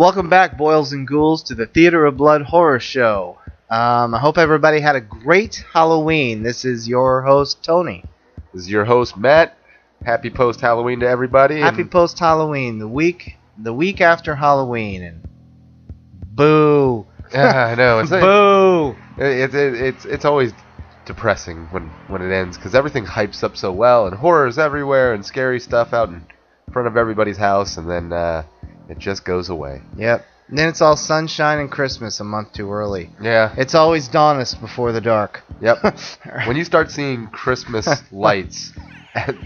Welcome back, boils and ghouls, to the Theater of Blood horror show. I hope everybody had a great Halloween. This is your host, Tony. This is your host, Matt. Happy post-Halloween to everybody. Happy post-Halloween, the week after Halloween, and boo. Yeah, I know. Boo. It's always depressing when it ends because everything hypes up so well and horror's everywhere and scary stuff out in front of everybody's house, and then it just goes away. Yep. And then it's all sunshine and Christmas a month too early. Yeah. It's always dawnest before the dark. Yep. When you start seeing Christmas lights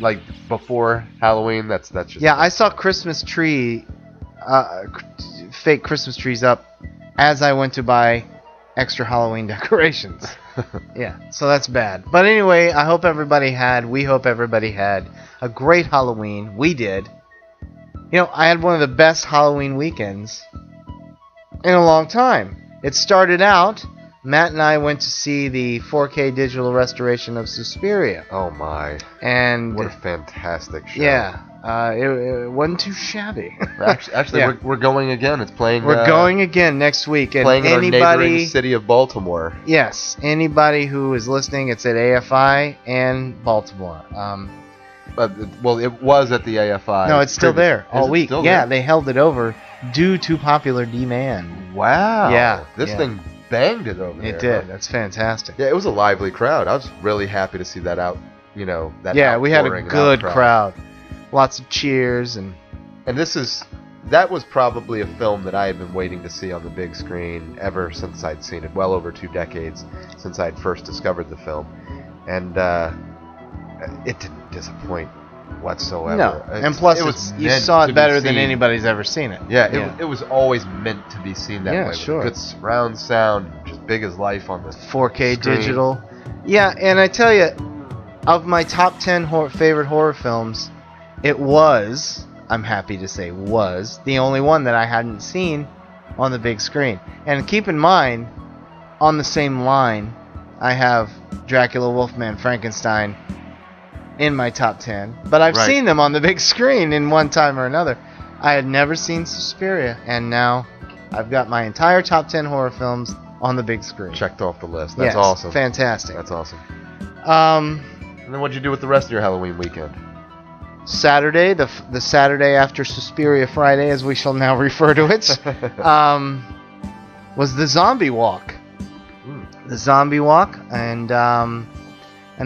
like before Halloween, that's just... Yeah, I saw Christmas tree, fake Christmas trees up as I went to buy extra Halloween decorations. Yeah, so that's bad. But anyway, we hope everybody had a great Halloween. We did. You know, I had one of the best Halloween weekends in a long time. It started out, Matt and I went to see the 4K digital restoration of Suspiria. Oh my. And what a fantastic show. Yeah. It wasn't too shabby. Actually, yeah. we're going again. It's playing. We're going again next week. And playing in our neighboring city of Baltimore. Yes, anybody who is listening, it's at AFI and Baltimore. Well, it was at the AFI. No, it's still there all week. Yeah, there? They held it over due to popular demand. Wow. Yeah. This thing banged it over there. It did. Huh? That's fantastic. Yeah, it was a lively crowd. I was really happy to see that out. You know, that. Yeah, we had a good crowd. Lots of cheers and that was probably a film that I had been waiting to see on the big screen ever since I'd seen it, well over 2 decades since I'd first discovered the film, and it didn't disappoint whatsoever. No, and plus you saw it better than anybody's ever seen it. Yeah, it was always meant to be seen that way. Yeah, sure. With good surround sound, just big as life on the 4K screen. digital. Yeah, and I tell you, of my top 10 favorite horror films, it was, I'm happy to say was, the only one that I hadn't seen on the big screen. And keep in mind, on the same line, I have Dracula, Wolfman, Frankenstein in my top 10. But I've seen them on the big screen in one time or another. I had never seen Suspiria, and now I've got my entire top 10 horror films on the big screen. Checked off the list. That's awesome. Fantastic. That's awesome. And then what'd you do with the rest of your Halloween weekend? Saturday, the Saturday after Suspiria Friday, as we shall now refer to it, was the Zombie Walk. The Zombie Walk, and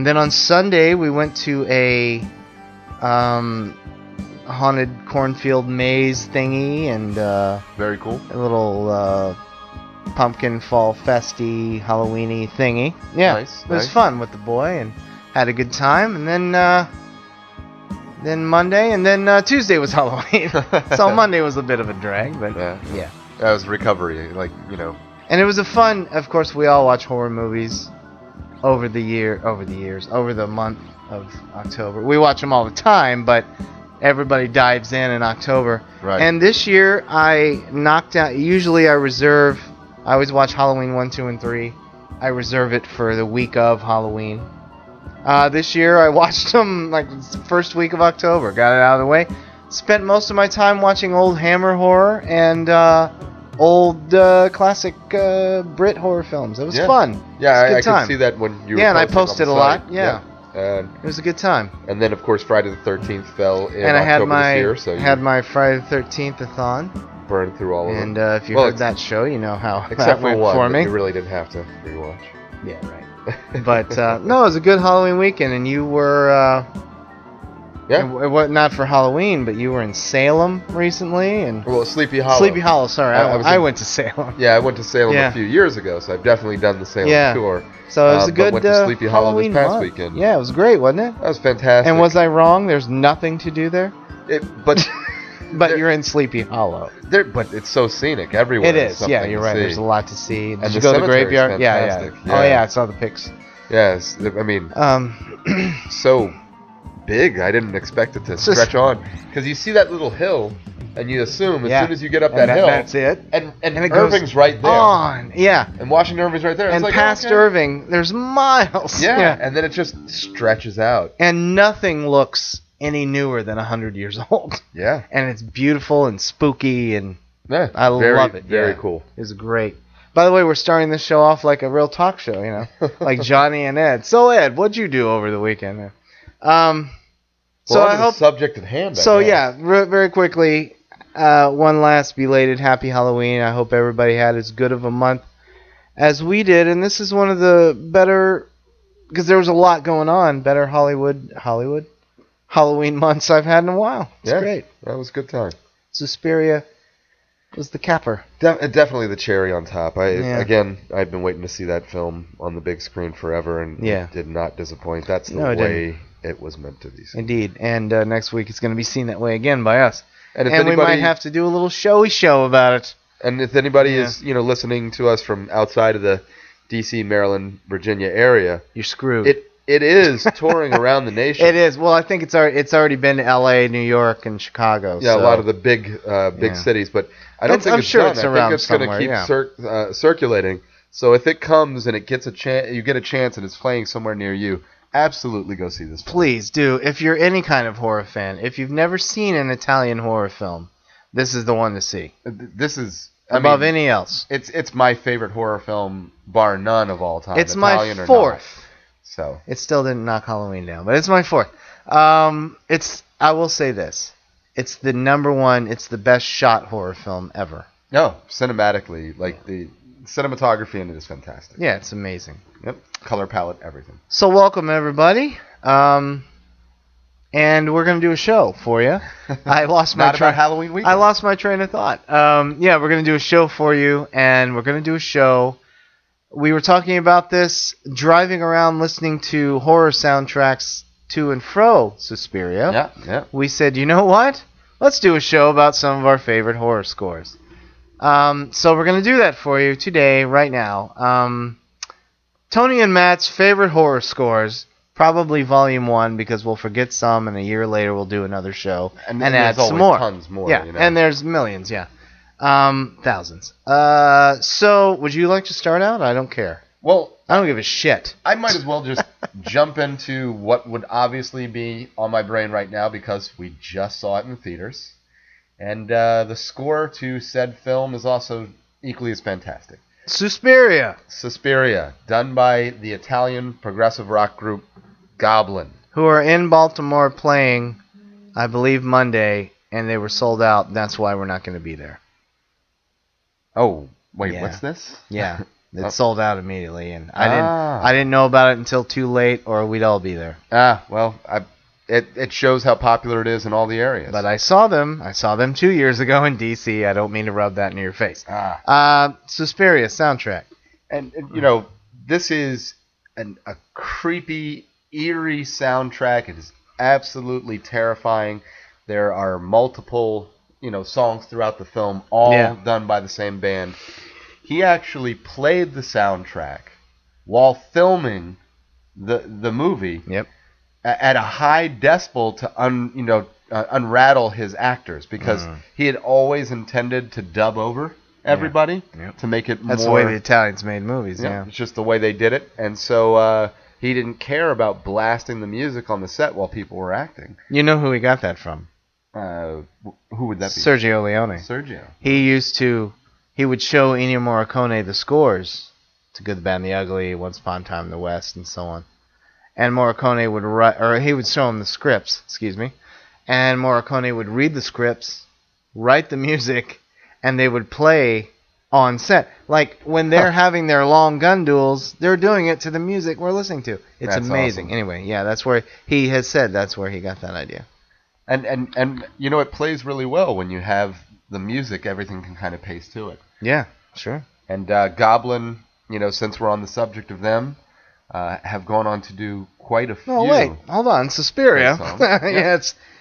then on Sunday we went to a haunted cornfield maze thingy, and very cool. A little pumpkin fall festy Halloweeny thingy. Yeah, nice, it was fun with the boy, and had a good time, and then Monday, and then Tuesday was Halloween. So Monday was a bit of a drag, but yeah. That was recovery, like, you know. And it was a fun, of course, we all watch horror movies over the month of October. We watch them all the time, but everybody dives in October. Right. And this year, I knocked out, usually I always watch Halloween 1, 2, and 3. I reserve it for the week of Halloween. This year I watched them like the first week of October. Got it out of the way. Spent most of my time watching old Hammer horror and old classic Brit horror films. It was fun. Yeah, I could see that when you were and I posted a lot. Yeah. And it was a good time. And then of course Friday the 13th fell in and October I this year. So you had my Friday the 13th-a-thon. Burned through all of them. And if you heard that show, you know how except that for went one for that me. you really didn't have to rewatch. Yeah, right. But no, it was a good Halloween weekend, and you were not for Halloween, but you were in Salem recently, and Sleepy Hollow. Sleepy Hollow. Sorry, I went to Salem. Yeah, I went to Salem a few years ago, so I've definitely done the Salem tour. So it was a good went to Sleepy Hollow Halloween this past month. weekend. Yeah, it was great, wasn't it? That was fantastic. And was I wrong? There's nothing to do there. But you're in Sleepy Hollow. But it's so scenic everywhere. It is. Yeah, you're right. There's a lot to see. Did you go to the graveyard? Yeah. Oh yeah, I saw the pics. Yes, I mean, so big. I didn't expect it to stretch on, because you see that little hill, and you assume as soon as you get up that hill, that's it. And Irving's right there. On, and Washington Irving's right there. And it's like, past Irving, there's miles. Yeah, and then it just stretches out. And nothing looks any newer than 100 years old. Yeah. And it's beautiful and spooky, and Yeah, I love it. Very yeah. cool. It's great. By the way, we're starting this show off like a real talk show, you know, like Johnny and Ed. So Ed, what'd you do over the weekend? So I hope. Subject at hand. So yeah, very quickly, one last belated Happy Halloween. I hope everybody had as good of a month as we did, and this is one of the better, because there was a lot going on, better Hollywood Halloween months I've had in a while. It's great. That was a good time. Suspiria was the capper. Definitely the cherry on top. Again, I've been waiting to see that film on the big screen forever, and it did not disappoint. That's the way it was meant to be seen. Indeed, and next week it's going to be seen that way again by us. And we might have to do a little showy show about it. And if anybody is listening to us from outside of the D.C., Maryland, Virginia area, you're screwed. It is touring around the nation. It is. Well, I think it's already been to L.A., New York, and Chicago. Yeah, so. A lot of the big cities, but I don't think it's done. I think it's going to keep circulating. So if it comes and it gets you get a chance, and it's playing somewhere near you, absolutely go see this film. Please do. If you're any kind of horror fan, if you've never seen an Italian horror film, this is the one to see. This is above any else. It's my favorite horror film, bar none, of all time. It's Italian my fourth. So it still didn't knock Halloween down, but it's my fourth. I will say this: it's the number one. It's the best shot horror film ever. No, cinematically, like the cinematography in it is fantastic. Yeah, it's amazing. Yep, color palette, everything. So welcome everybody. And we're going to do a show for you. I lost my about Halloween weekend. I lost my train of thought. Yeah, we're going to do a show for you, and we're going to do a show. We were talking about this driving around listening to horror soundtracks to and fro Suspiria. Yeah. We said, you know what? Let's do a show about some of our favorite horror scores. So we're going to do that for you today, right now. Tony and Matt's favorite horror scores. Probably volume 1, because we'll forget some, and a year later we'll do another show and add some more. Tons more. Yeah, and there's millions. Yeah, thousands. So would you like to start out? I don't care. Well, I don't give a shit. I might as well just jump into what would obviously be on my brain right now, because we just saw it in the theaters, and the score to said film is also equally as fantastic. Suspiria, done by the Italian progressive rock group Goblin, who are in Baltimore playing, I believe, Monday, and they were sold out. That's why we're not going to be there. Oh, wait, what's this? Yeah, it sold out immediately, and I didn't know about it until too late, or we'd all be there. Well, it shows how popular it is in all the areas. But I saw them 2 years ago in D.C. I don't mean to rub that in your face. Suspiria soundtrack, and this is a creepy, eerie soundtrack. It is absolutely terrifying. There are multiple, songs throughout the film, all done by the same band. He actually played the soundtrack while filming the movie. Yep. At a high decibel to unrattle his actors, because he had always intended to dub over everybody to make it more. That's the way the Italians made movies. Yeah, it's just the way they did it, and so he didn't care about blasting the music on the set while people were acting. You know who he got that from? Who would that be? Sergio Leone. He would show Ennio Morricone the scores to Good, the Bad, and the Ugly, Once Upon a Time in the West, and so on. And Morricone would write, or he would show him the scripts, and Morricone would read the scripts, write the music, and they would play on set. Like, when they're having their long gun duels, they're doing it to the music we're listening to. It's amazing. Awesome. Anyway, yeah, that's where he has said that's where he got that idea. And it plays really well when you have the music. Everything can kind of pace to it. Yeah, sure. And Goblin, since we're on the subject of them, have gone on to do quite a few. Oh wait, hold on, Suspiria. Yeah,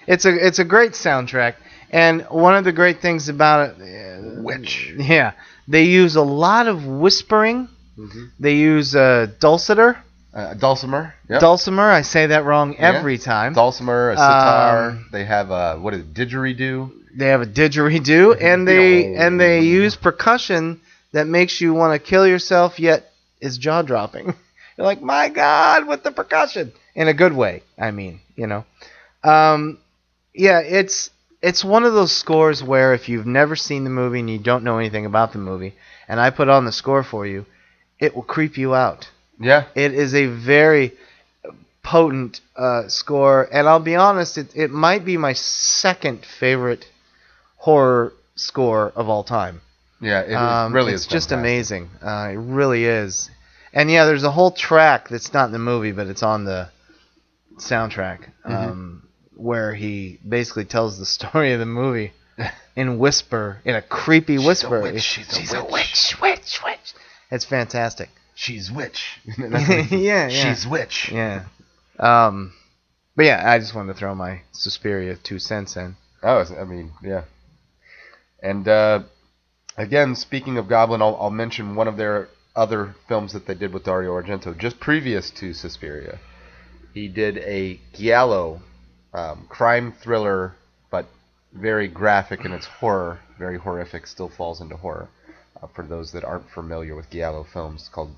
it's a great soundtrack, and one of the great things about it, they use a lot of whispering. Mm-hmm. They use dulcimer. Yep. Dulcimer. I say that wrong every time. Dulcimer, a sitar. They have didgeridoo. They have a didgeridoo, and they use percussion that makes you want to kill yourself, yet is jaw dropping. You're like, my God, with the percussion. In a good way, I mean, it's it's one of those scores where if you've never seen the movie and you don't know anything about the movie, and I put on the score for you, it will creep you out. Yeah. It is a very potent score, and I'll be honest, it might be my second favorite horror score of all time. Yeah, it really is. It's just amazing. It really is. And yeah, there's a whole track that's not in the movie, but it's on the soundtrack, where he basically tells the story of the movie in a creepy whisper. She's a witch. It's fantastic. She's witch. Yeah. She's witch. Yeah. But yeah, I just wanted to throw my Suspiria 2 cents in. Oh, I mean, yeah. And again, speaking of Goblin, I'll mention one of their other films that they did with Dario Argento just previous to Suspiria. He did a giallo crime thriller, but very graphic in its horror, very horrific, still falls into horror. For those that aren't familiar with giallo films, called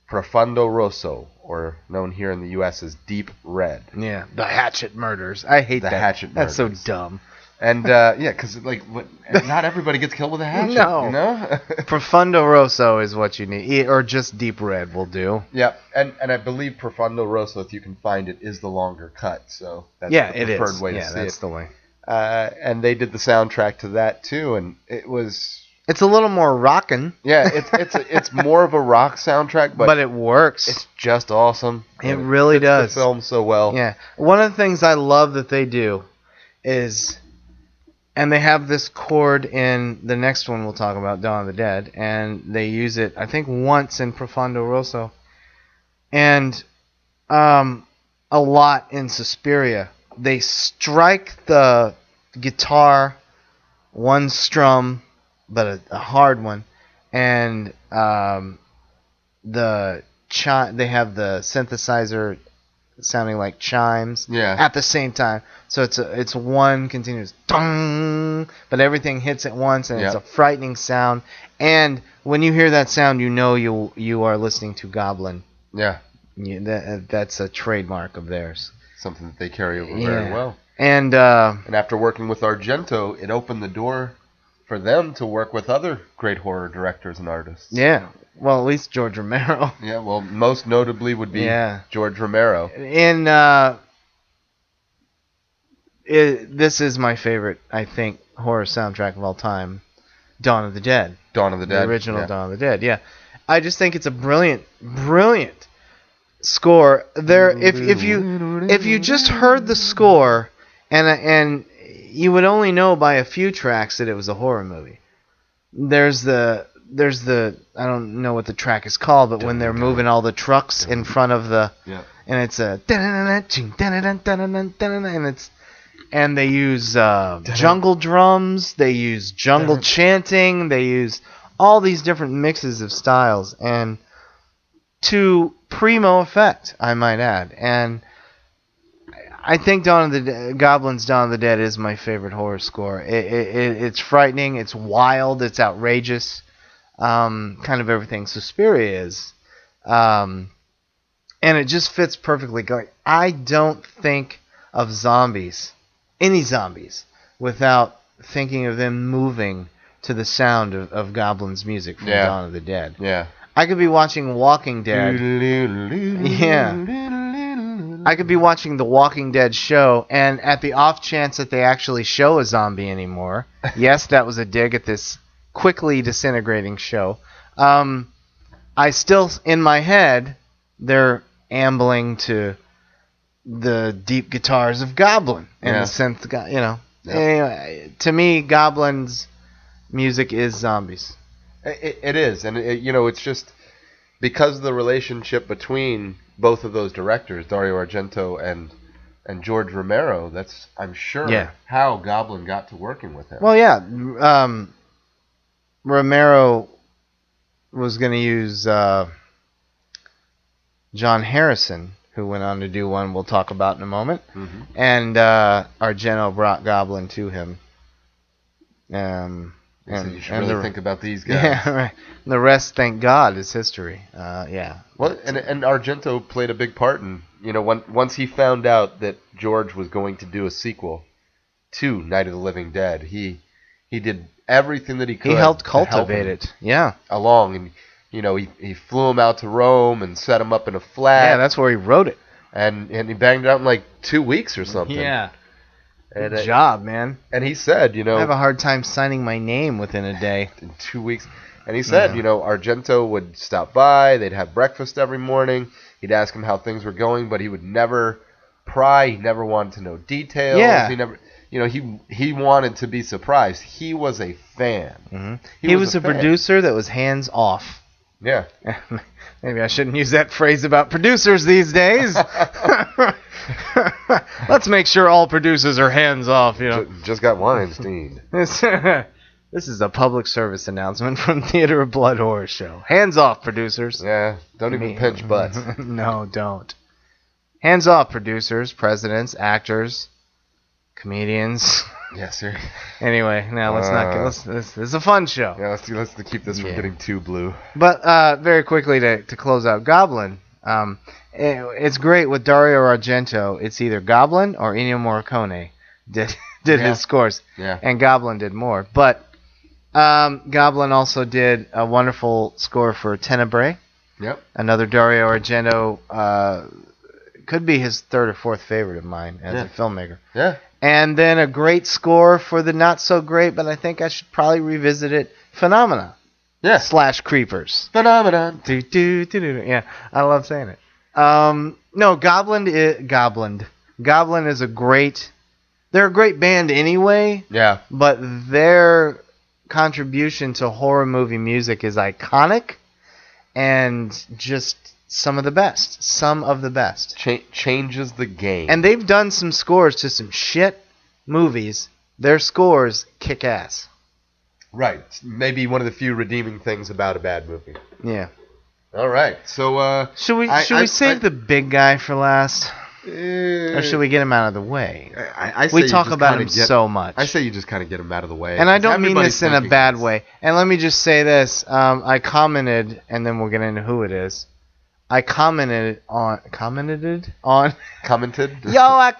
Profondo Rosso, or known here in the U.S. as Deep Red. Yeah, the Hatchet Murders. I hate that. Hatchet That's so Murders. dumb. And yeah, because not everybody gets killed with a hatchet. No. You know? Profondo Rosso is what you need, or just Deep Red will do. Yeah, and I believe Profondo Rosso, if you can find it, is the longer cut. So that's Yeah, the it preferred is. way to Yeah, see that's it. the way. And they did the soundtrack to that too, and it was It's a little more rockin', it's more of a rock soundtrack, but it works. it's just awesome. It And really fits does. the film so well. Yeah. One of the things I love that they do is, and they have this chord in the next one we'll talk about, Dawn of the Dead, and they use it, I think, once in Profondo Rosso, and a lot in Suspiria. They strike the guitar one strum, but a hard one, and they have the synthesizer sounding like chimes at the same time. So it's one continuous dong, but everything hits at once, and it's a frightening sound. And when you hear that sound, you know you are listening to Goblin. Yeah. That's a trademark of theirs. Something that they carry over very well. And after working with Argento, it opened the door for them to work with other great horror directors and artists. Yeah. Well, at least George Romero. Yeah, well, most notably would be George Romero. And this is my favorite, I think, horror soundtrack of all time, Dawn of the Dead. Dawn of the Dead. The original Dawn of the Dead, yeah. I just think it's a brilliant score. If you just heard the score, and you would only know by a few tracks that it was a horror movie. There's the I don't know what the track is called, but when they're moving all the trucks in front of the and it's a and they use jungle drums, they use jungle chanting, they use all these different mixes of styles, and to primo effect, I might add. And I think Goblin's Dawn of the Dead is my favorite horror score. It's frightening, it's wild, it's outrageous, kind of everything Suspiria is. And it just fits perfectly. I don't think of any zombies, without thinking of them moving to the sound of Goblin's music from Dawn of the Dead. Yeah. I could be watching Walking Dead. I could be watching the Walking Dead show, and at the off chance that they actually show a zombie anymore, yes, that was a dig at this quickly disintegrating show, I still, in my head, they're ambling to the deep guitars of Goblin and the synth, Anyway, to me, Goblin's music is zombies. It is, and it's just because of the relationship between both of those directors, Dario Argento and George Romero. That's, I'm sure, how Goblin got to working with him. Well, yeah, Romero was going to use John Harrison, who went on to do one we'll talk about in a moment, and Argento brought Goblin to him. And you should really think about these guys. Yeah, right. The rest, thank God, is history. Yeah. Well, and Argento played a big part in, once he found out that George was going to do a sequel, to Night of the Living Dead. He did everything that he could. He helped to help cultivate him it. Yeah. along, and he flew him out to Rome and set him up in a flat. Yeah, that's where he wrote it. and he banged it out in like 2 weeks or something. Yeah. And, Good job, man. and he said, I have a hard time signing my name within a day. in 2 weeks. And he said, Argento would stop by. They'd have breakfast every morning. He'd ask him how things were going, but he would never pry. He never wanted to know details. Yeah. He never, he wanted to be surprised. He was a fan. Mm-hmm. He was a fan. producer that was hands off. Yeah. Maybe I shouldn't use that phrase about producers these days. Let's make sure all producers are hands off. Just got Weinstein. This is a public service announcement from Theater of Blood Horror Show. Hands off, producers. Yeah. Don't even pinch butts. No, don't. Hands off, producers, presidents, actors, comedians. Yes, sir. Anyway, now let's not get. This is a fun show. Yeah, let's keep this from getting too blue. But very quickly to close out Goblin, it's great with Dario Argento. It's either Goblin or Ennio Morricone did his scores, and Goblin did more. But Goblin also did a wonderful score for Tenebrae. Yep. Another Dario Argento, could be his third or fourth favorite of mine as a filmmaker. Yeah. And then a great score for the not so great, but I think I should probably revisit it, Phenomena. Yeah. / Creepers. Phenomenon. Yeah, I love saying it. No, Goblin is a great. They're a great band anyway. Yeah. But their contribution to horror movie music is iconic, and just some of the best. Changes the game. And they've done some scores to some shit movies. Their scores kick ass. Right. Maybe one of the few redeeming things about a bad movie. Yeah. All right. So should we save the big guy for last? Or should we get him out of the way? I say we talk about him so much. I say you just kind of get him out of the way. And I don't mean this in a bad way. And let me just say this. I commented, and then we'll get into who it is. I commented on... Commented? Yo, I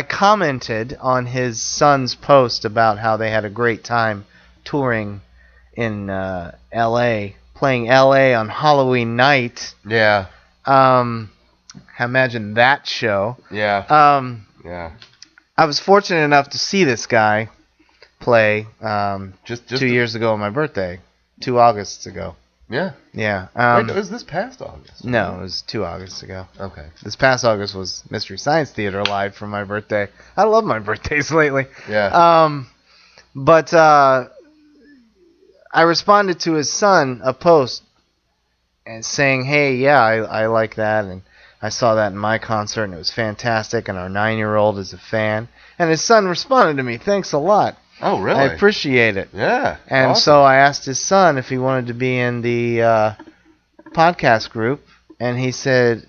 commented on his son's post about how they had a great time touring in L.A., playing L.A. on Halloween night. Yeah. Imagine that show. Yeah. Yeah. I was fortunate enough to see this guy play just 2 years ago on my birthday. 2 Augusts ago. Yeah. Yeah. Wait, was this past August? No, it was 2 Augusts ago. Okay. This past August was Mystery Science Theater Live for my birthday. I love my birthdays lately. Yeah. But I responded to his son a post and saying, "Hey, yeah, I like that, and I saw that in my concert, and it was fantastic, and our 9-year-old is a fan." And his son responded to me, "Thanks a lot. Oh, really? I appreciate it." Yeah. And awesome. so I asked his son if he wanted to be in the podcast group, and he said,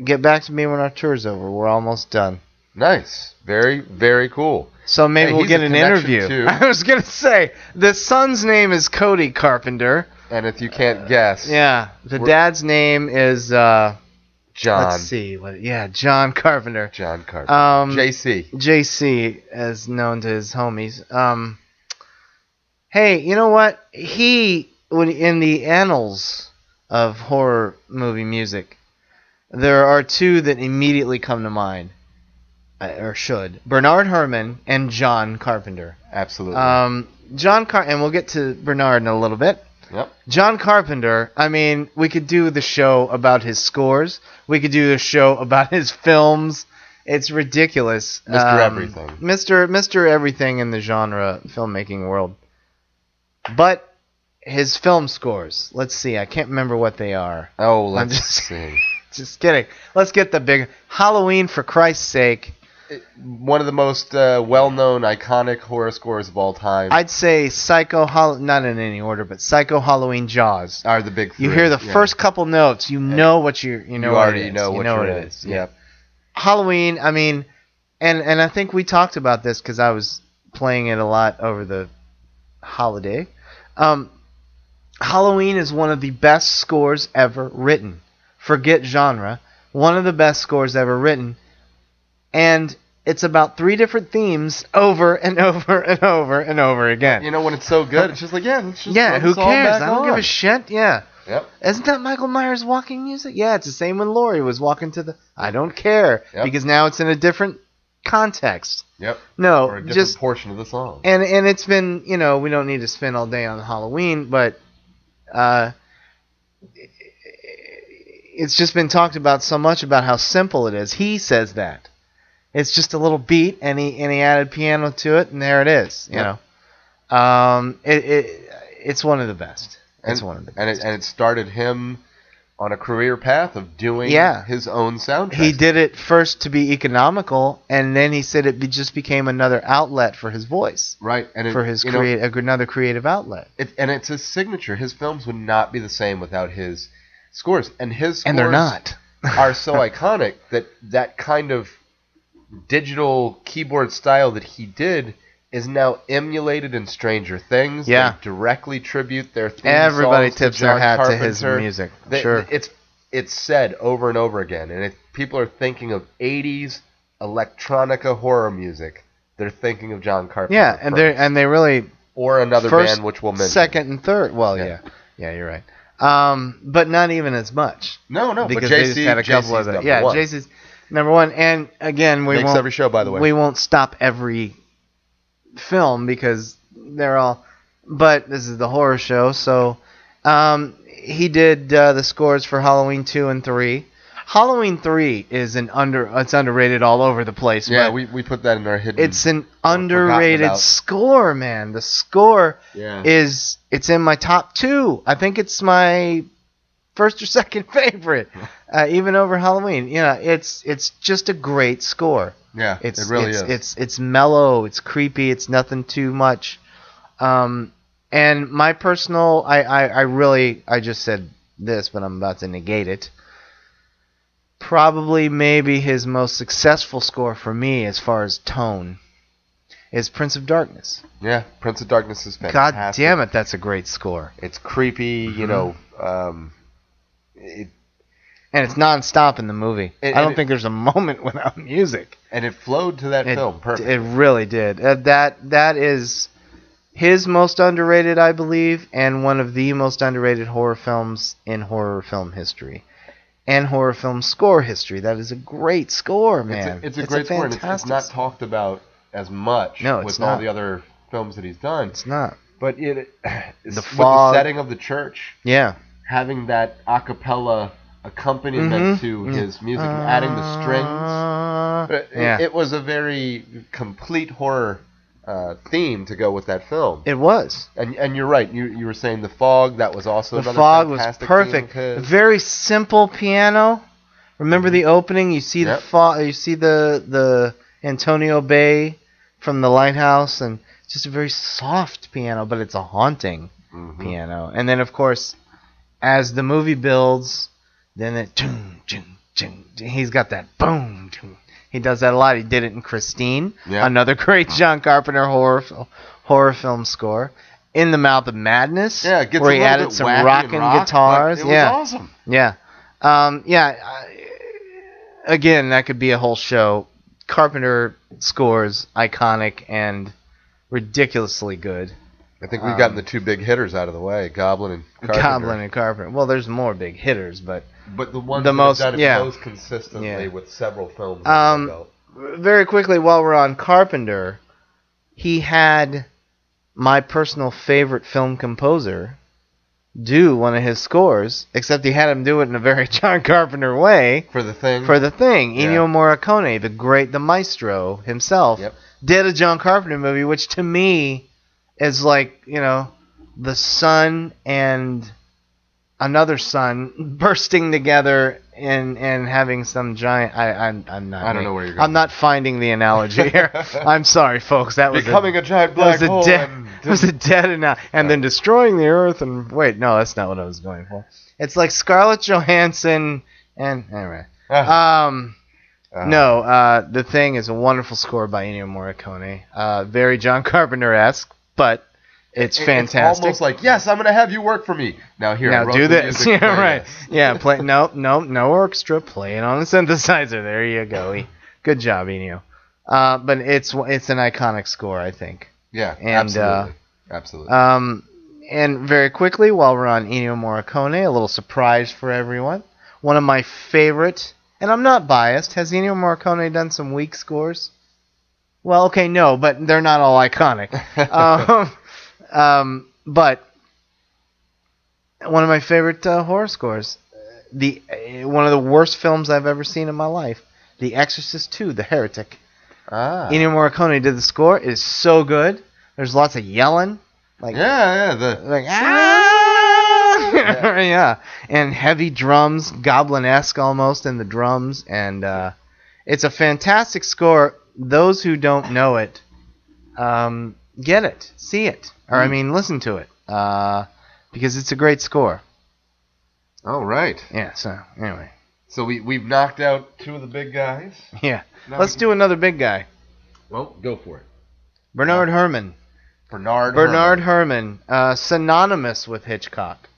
"Get back to me when our tour's over. We're almost done." Nice. Very, very cool. So maybe we'll get an interview. Too. I was going to say, the son's name is Cody Carpenter. And if you can't guess. Yeah. The dad's name is... John. Let's see. John Carpenter. John Carpenter. JC. JC, as known to his homies. Hey, you know what? In the annals of horror movie music, there are two that immediately come to mind. Or should. Bernard Herrmann and John Carpenter. Absolutely. And we'll get to Bernard in a little bit. Yep. John Carpenter, I mean, we could do the show about his scores. We could do the show about his films. It's ridiculous. Mr. Everything. Mr. Everything in the genre filmmaking world. But his film scores, let's see, I can't remember what they are. Oh, let's see. Just kidding. Let's get the big... Halloween, for Christ's sake. One of the most well-known, iconic horror scores of all time. I'd say Psycho, not in any order, but Psycho, Halloween, Jaws are the big three. You hear the first couple notes, you know what you already know what it is. Yep. Halloween, I mean, and I think we talked about this because I was playing it a lot over the holiday. Halloween is one of the best scores ever written. Forget genre. One of the best scores ever written. And it's about 3 different themes over and over and over and over again. You know, when it's so good, it's just like, let's just Yeah, throw who this all cares? back I don't give on. a shit. Yeah. Yep. Isn't that Michael Myers walking music? Yeah, it's the same when Laurie was walking to the... I don't care, Yep. because now it's in a different context. Yep. No, Or a different just... portion of the song. And it's been, we don't need to spend all day on Halloween, but it's just been talked about so much about how simple it is. He says that. It's just a little beat, and he added piano to it, and there it is, you know. It's one of the best. It's one of the best. And it started him on a career path of doing his own soundtrack. He did it first to be economical, and then he said it just became another outlet for his voice. Right. And for his another creative outlet. And it's his signature. His films would not be the same without his scores. And his scores And they're not. are so iconic that kind of digital keyboard style that he did is now emulated in Stranger Things. Yeah. They directly tribute their theme Everybody songs tips to their John hat Carpenter. to his music. Sure. It's said over and over again. And if people are thinking of 80s electronica horror music, they're thinking of John Carpenter. Yeah, and they really... Or another first, band which we'll mention. Second and third. Well, yeah, you're right. But not even as much. No, because but they just had a couple of them. Yeah, one. JC's number one. And again, we Makes won't every show, by the way. We won't stop every film because they're all. But this is the horror show, so he did the scores for Halloween 2 and 3. Halloween 3 is it's underrated all over the place. Yeah, but we put that in our hidden. it's an underrated score, man. The score it's in my top 2. I think it's my first or second favorite, even over Halloween. It's just a great score. Yeah, it really is. It's mellow. It's creepy. It's nothing too much. And my personal, I just said this, but I'm about to negate it. Probably maybe his most successful score for me as far as tone is Prince of Darkness. Yeah, Prince of Darkness is fantastic. God damn it, that's a great score. It's creepy, and it's non-stop in the movie. I don't think there's a moment without music. And it flowed to that film perfectly. It really did. That is his most underrated, I believe, and one of the most underrated horror films in horror film history. And horror film score history. That is a great score, man. It's a great score, and it's not talked about as much with all the other films that he's done. It's not. But with the setting of the church, having that a cappella accompaniment to his music, and adding the strings, it was a very complete horror theme to go with that film. It was. And you're right. You were saying The Fog. That was also another fantastic fog was perfect. Very simple piano. Remember the opening? You see the fog. You see the Antonio Bay from the lighthouse, and it's just a very soft piano, but it's a haunting piano. And then, of course, as the movie builds, then it he's got that boom. He does that a lot. He did it in Christine, another great John Carpenter horror film score. In the Mouth of Madness, where he added some rocking guitars. It was awesome. Yeah. Again, that could be a whole show. Carpenter scores iconic and ridiculously good. I think we've gotten the 2 big hitters out of the way, Goblin and Carpenter. Well, there's more big hitters, but the ones that have done it most consistently with several films. Very quickly, while we're on Carpenter, he had my personal favorite film composer do one of his scores, except he had him do it in a very John Carpenter way. For The Thing? For The Thing. Ennio Morricone, the maestro himself, did a John Carpenter movie, which to me is like, the sun and another sun bursting together and having some giant. I'm not. I don't know where you're going. I'm not finding the analogy here. I'm sorry, folks. That was becoming a giant black hole. It was a dead analogy, and then destroying the Earth. And wait, no, that's not what I was going for. It's like Scarlett Johansson and anyway. The Thing is a wonderful score by Ennio Morricone. Very John Carpenter-esque, but it's fantastic. It's almost like, yes, I'm going to have you work for me. Now do this. Yeah, right. Yeah, play. No orchestra. Play it on the synthesizer. There you go. Good job, Ennio. But it's an iconic score, I think. Yeah, And, absolutely. And very quickly, while we're on Ennio Morricone, a little surprise for everyone. One of my favorite, and I'm not biased, has Ennio Morricone done some weak scores? Well, okay, no, but they're not all iconic. But one of my favorite horror scores, one of the worst films I've ever seen in my life, The Exorcist 2, The Heretic. Ennio Morricone did the score. It is so good. There's lots of yelling. Like yeah, and heavy drums, goblin-esque almost in the drums, and it's a fantastic score. Those who don't know it, get it, see it, or I mean, listen to it, because it's a great score. All right. Yeah. So anyway. So we've knocked out two of the big guys. Yeah. Let's do another big guy. Well, go for it. Bernard Herrmann. Bernard Herrmann, synonymous with Hitchcock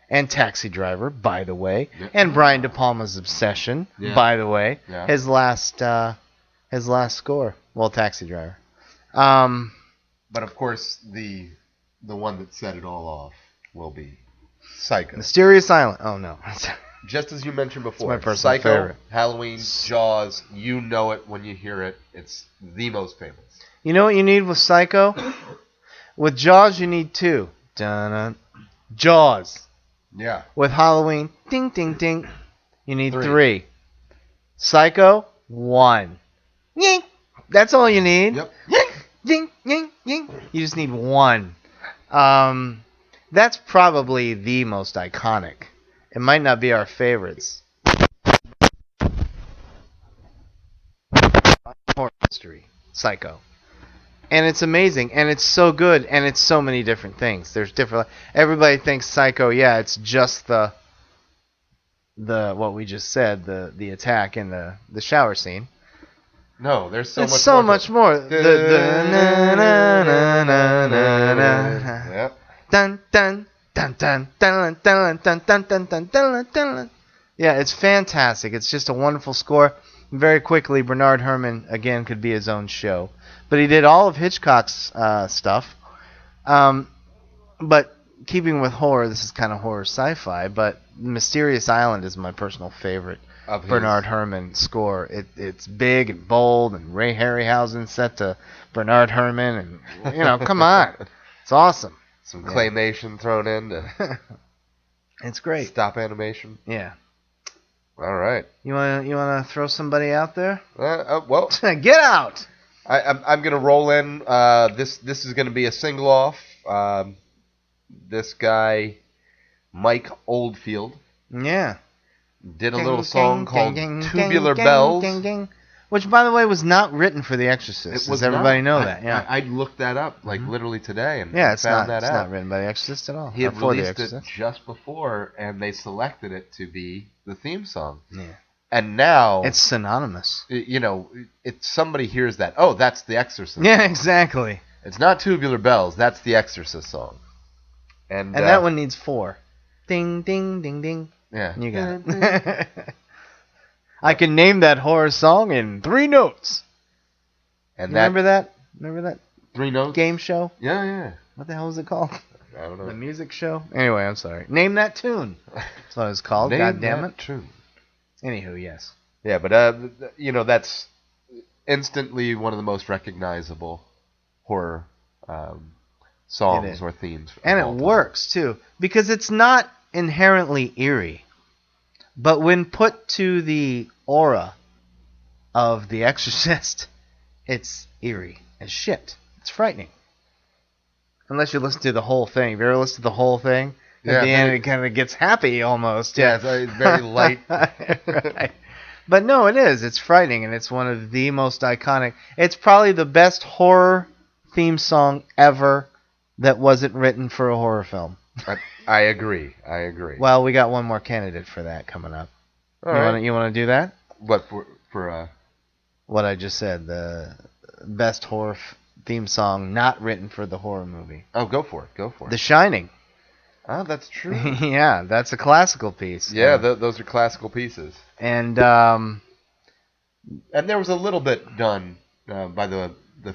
and Taxi Driver, by the way, and Brian De Palma's Obsession, by the way. His last score, well, Taxi Driver. But of course, the one that set it all off will be Psycho. Mysterious Island. Oh no. Just as you mentioned before, my personal Psycho, favorite. Halloween, Jaws, you know it when you hear it. It's the most famous. You know what you need with Psycho? With Jaws, you need two. Dun-dun. Jaws. Yeah. With Halloween, ding, ding, ding, you need three. Psycho, one. Ying. That's all you need. Yep. Ying, ying, ying, ying. You just need one. That's probably the most iconic. It might not be our favorites. Horror history. Psycho. And it's amazing, and it's so good, and it's so many different things. There's different. Everybody thinks Psycho, yeah, it's just the what we just said, the attack in the shower scene. No, there's so it's much. So more much more. Yep. Dun dun dun dun dun dun dun dun dun dun dun dun. Yeah, it's fantastic. It's just a wonderful score. Very quickly, Bernard Herrmann again could be his own show. But he did all of Hitchcock's stuff. But keeping with horror, this is kind of horror sci-fi, but Mysterious Island is my personal favorite of Bernard Herrmann score. It's big and bold, and Ray Harryhausen set to Bernard Herrmann, and come on. It's awesome. Some claymation thrown in to it's great. Stop animation. Yeah. All right. You wanna throw somebody out there? Well, get out. I'm gonna roll in. This is gonna be a single off. This guy, Mike Oldfield. Yeah. Did a little song called Tubular Bells. Which, by the way, was not written for The Exorcist. Does everybody know that? Yeah. I looked that up literally today and it's found not, that out. It's not written by The Exorcist at all. He had released it just before, and they selected it to be the theme song. Yeah. And now it's synonymous. If somebody hears that, oh, that's The Exorcist. Yeah, exactly. It's not Tubular Bells. That's The Exorcist song. And that one needs 4. Ding, ding, ding, ding. Yeah. You got it. I can name that horror song in 3 notes. And remember that? Remember that? 3 notes? Game show? Yeah. What the hell is it called? I don't know. The music show? Anyway, I'm sorry. Name that tune. That's what it's called. God damn it. Tune. Anywho, yes. Yeah, but that's instantly one of the most recognizable horror songs or themes. And it works too, because it's not inherently eerie, but when put to the aura of The Exorcist, it's eerie as shit. It's frightening. Unless you listen to the whole thing. Have you ever listened to the whole thing? At the end, it kind of gets happy almost. Yeah, it's very light. Right. But no, it is. It's frightening, and it's one of the most iconic. It's probably the best horror theme song ever that wasn't written for a horror film. I agree. Well, we got one more candidate for that coming up. You want to do that? What for? What I just said, the best horror theme song not written for the horror movie. Oh, go for it. The Shining. Oh, that's true. Yeah, that's a classical piece. Yeah, those are classical pieces. And there was a little bit done by the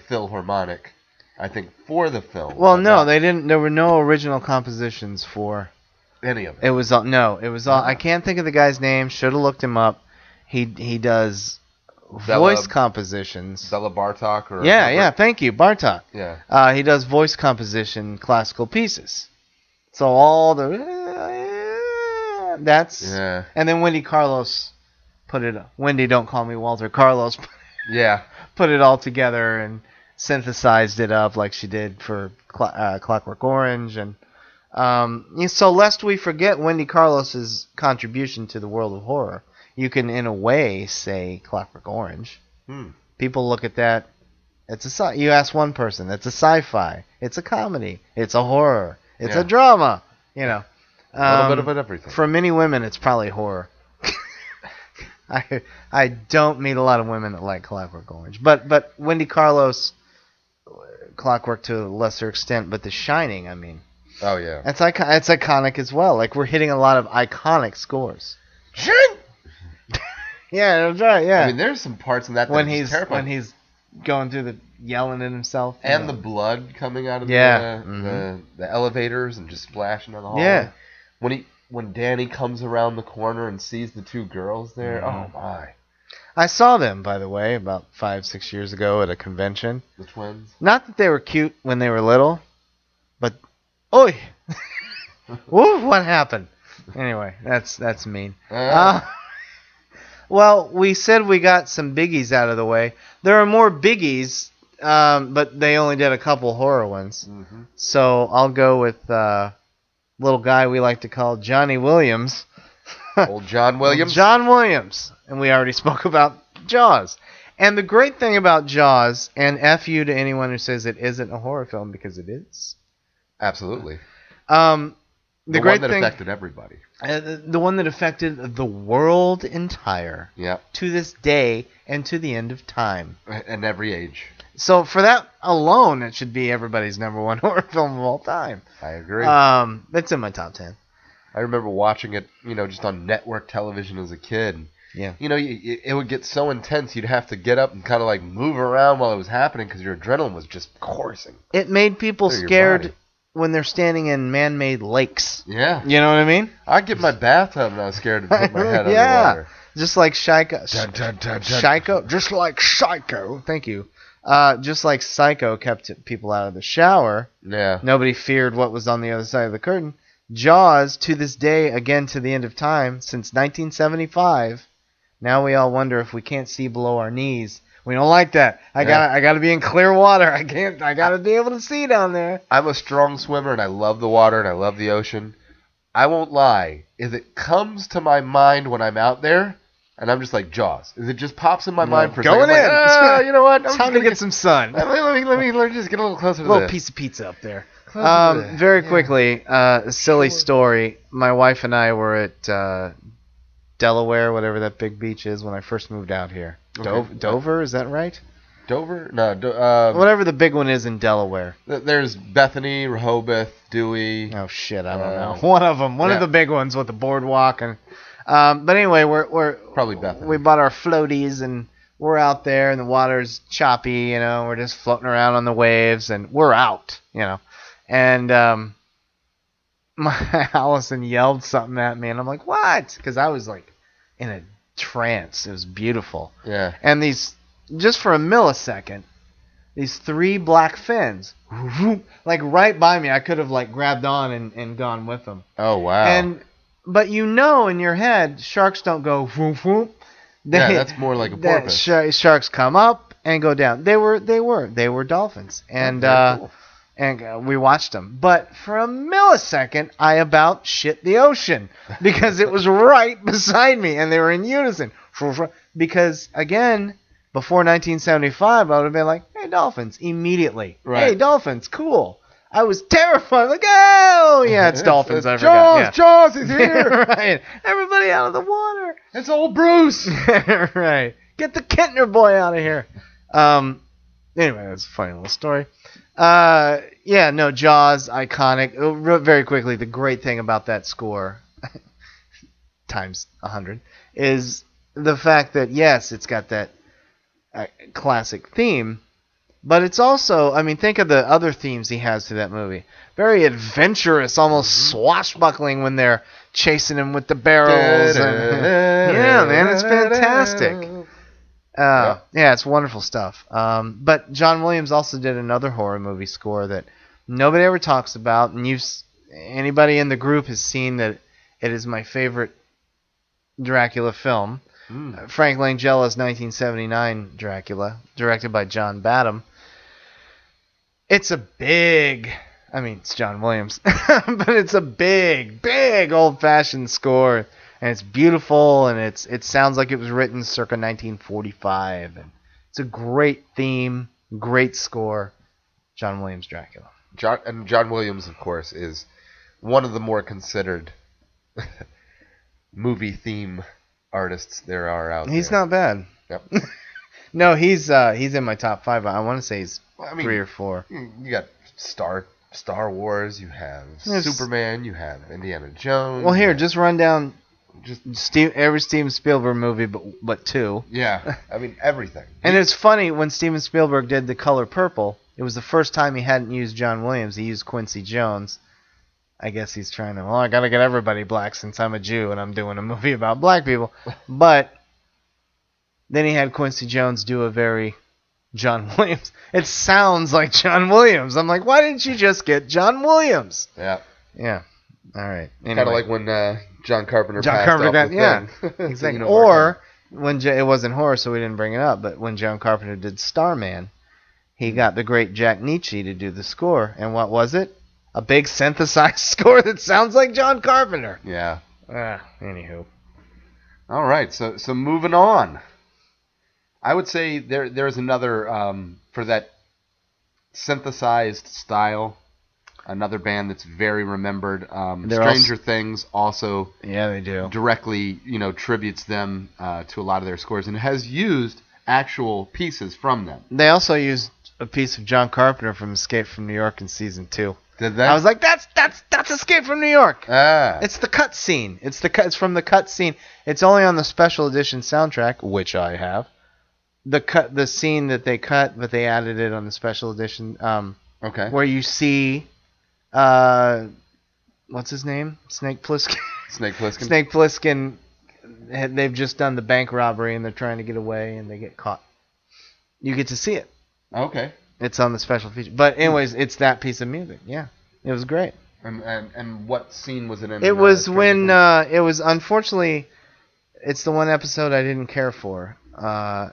Philharmonic, I think, for the film. Well, but no, not they didn't. There were no original compositions for. any of It it. was all, no. It was all. Ah. I can't think of the guy's name. Should have looked him up. He does voice compositions. Bela Bartok or Yeah, Herbert- yeah. Thank you, Bartok. yeah. He does voice composition classical pieces. So all the that's Yeah. and then Wendy Carlos put it. Wendy, don't call me Walter. Carlos Yeah. put it all together and synthesized it up like she did for Clockwork Orange and. So lest we forget Wendy Carlos's contribution to the world of horror, you can in a way say Clockwork Orange. People look at that. You ask one person, it's a sci-fi, it's a comedy, it's a horror, it's Yeah. a drama. You know, A little bit of everything. For many women, it's probably horror. I don't meet a lot of women that like Clockwork Orange, but Wendy Carlos, Clockwork to a lesser extent, but The Shining, I mean. Oh yeah. It's iconic as well. Like we're hitting a lot of iconic scores. Yeah, that's right. Yeah. I mean, there's some parts in that when are just he's terrifying. going through the yelling at himself. you And know. the blood coming out of Yeah. the elevators and just splashing down the hallway. Yeah. When Danny comes around the corner and sees the two girls there, oh my. I saw them, by the way, about 5-6 years ago at a convention. The twins. Not that they were cute when they were little, but oi, woo, what happened? Anyway, that's mean. Well, we said we got some biggies out of the way. There are more biggies, but they only did a couple horror ones. Mm-hmm. So I'll go with little guy we like to call Johnny Williams. Old John Williams. John Williams. And we already spoke about Jaws. And the great thing about Jaws, and F you to anyone who says it isn't a horror film, because it is. Absolutely. The great one that thing, affected everybody. the one that affected the world entire Yeah. to this day and to the end of time. And every age. So for that alone, it should be everybody's number one horror film of all time. I agree. That's in my top 10. I remember watching it, just on network television as a kid. Yeah. It would get so intense, you'd have to get up and kind of like move around while it was happening because your adrenaline was just coursing. It made people Through your scared body. when they're standing in man-made lakes. Yeah. You know what I mean? I'd get in my bathtub and I was scared to put my head Yeah. underwater. Just like Psycho. Dun, dun, dun, dun. Psycho. Just like Psycho. Thank you. Just like Psycho kept people out of the shower. Yeah. Nobody feared what was on the other side of the curtain. Jaws, to this day, again to the end of time, since 1975. Now we all wonder if we can't see below our knees. We don't like that. I gotta be in clear water. I gotta be able to see down there. I'm a strong swimmer and I love the water and I love the ocean. I won't lie. If it comes to my mind when I'm out there, and I'm just like Jaws. If it just pops in my mind for a Going second, in. Like, you know what? It's time to get some sun. Let me just get a little closer to A little this. piece of pizza up there. Closer to Very yeah. quickly, a silly story. My wife and I were at Delaware, whatever that big beach is, when I first moved out here. Okay. Dover, is that right? Dover? No. Whatever the big one is in Delaware. There's Bethany, Rehoboth, Dewey. Oh shit, I don't know. One of them, one yeah. of the big ones with the boardwalk and. But anyway, we're Probably Bethany. We bought our floaties and we're out there and the water's choppy, we're just floating around on the waves and we're out, And my Allison yelled something at me and I'm like, what? Because I was like in a trance. It was beautiful. Yeah. And just for a millisecond, these 3 black fins, like right by me, I could have like grabbed on and gone with them. Oh wow. But in your head, sharks don't go whoop whoop. Yeah, that's more like a porpoise. Sharks come up and go down. They were dolphins, and Cool. and we watched them. But for a millisecond, I about shit the ocean because it was right beside me, and they were in unison. Because again, before 1975, I would have been like, "Hey, dolphins!" immediately. Right. Hey, dolphins, cool. I was terrified. Like, oh yeah, it's dolphins. I forgot. Yeah. Jaws is here. Right. Everybody out of the water. It's old Bruce. Right. Get the Kentner boy out of here. Anyway, that's a funny little story. Jaws, iconic. Very quickly, the great thing about that score, times 100, is the fact that, yes, it's got that a classic theme. But it's also, I mean, think of the other themes he has to that movie. Very adventurous, almost swashbuckling when they're chasing him with the barrels. Yeah, man, it's fantastic. Yeah, it's wonderful stuff. But John Williams also did another horror movie score that nobody ever talks about, and anybody in the group has seen that it is my favorite Dracula film. Frank Langella's 1979 Dracula, directed by John Badham. It's it's John Williams, but it's a big old-fashioned score, and it's beautiful, and it sounds like it was written circa 1945, and it's a great theme, great score. John Williams Dracula. John Williams, of course, is one of the more considered movie theme artists there are out there. He's not bad. Yep. No, he's in my top 5. I want to say he's 3 or 4. You got Star Wars, you have Superman, you have Indiana Jones. Well, here, just run down every Steven Spielberg movie but 2. Yeah, I mean, everything. And it's funny, when Steven Spielberg did The Color Purple, it was the first time he hadn't used John Williams. He used Quincy Jones. I guess he's trying to, I got to get everybody black since I'm a Jew and I'm doing a movie about black people. But then he had Quincy Jones do a very John Williams. It sounds like John Williams. I'm like, why didn't you just get John Williams? Yeah. Yeah. All right. Anyway. Kind of like when John Carpenter passed off the thing. Exactly. Or when it wasn't horror, so we didn't bring it up, but when John Carpenter did Starman, he got the great Jack Nitzsche to do the score. And what was it? A big synthesized score that sounds like John Carpenter. Yeah. Anywho. All right. So moving on. I would say there's another, for that synthesized style, another band that's very remembered. Stranger Things also they do. Directly, tributes them to a lot of their scores and has used actual pieces from them. They also used a piece of John Carpenter from Escape from New York in season 2. Did they? I was like, that's Escape from New York. Ah. It's the cut scene. It's from the cut scene. It's only on the special edition soundtrack, which I have. The scene that they cut, but they added it on the special edition. Okay. Where you see, what's his name? Snake Plissken. Snake Plissken. Snake Plissken. They've just done the bank robbery and they're trying to get away and they get caught. You get to see it. Okay. It's on the special feature. But anyways, it's that piece of music. Yeah, it was great. And what scene was it in? It was when it was unfortunately, it's the one episode I didn't care for.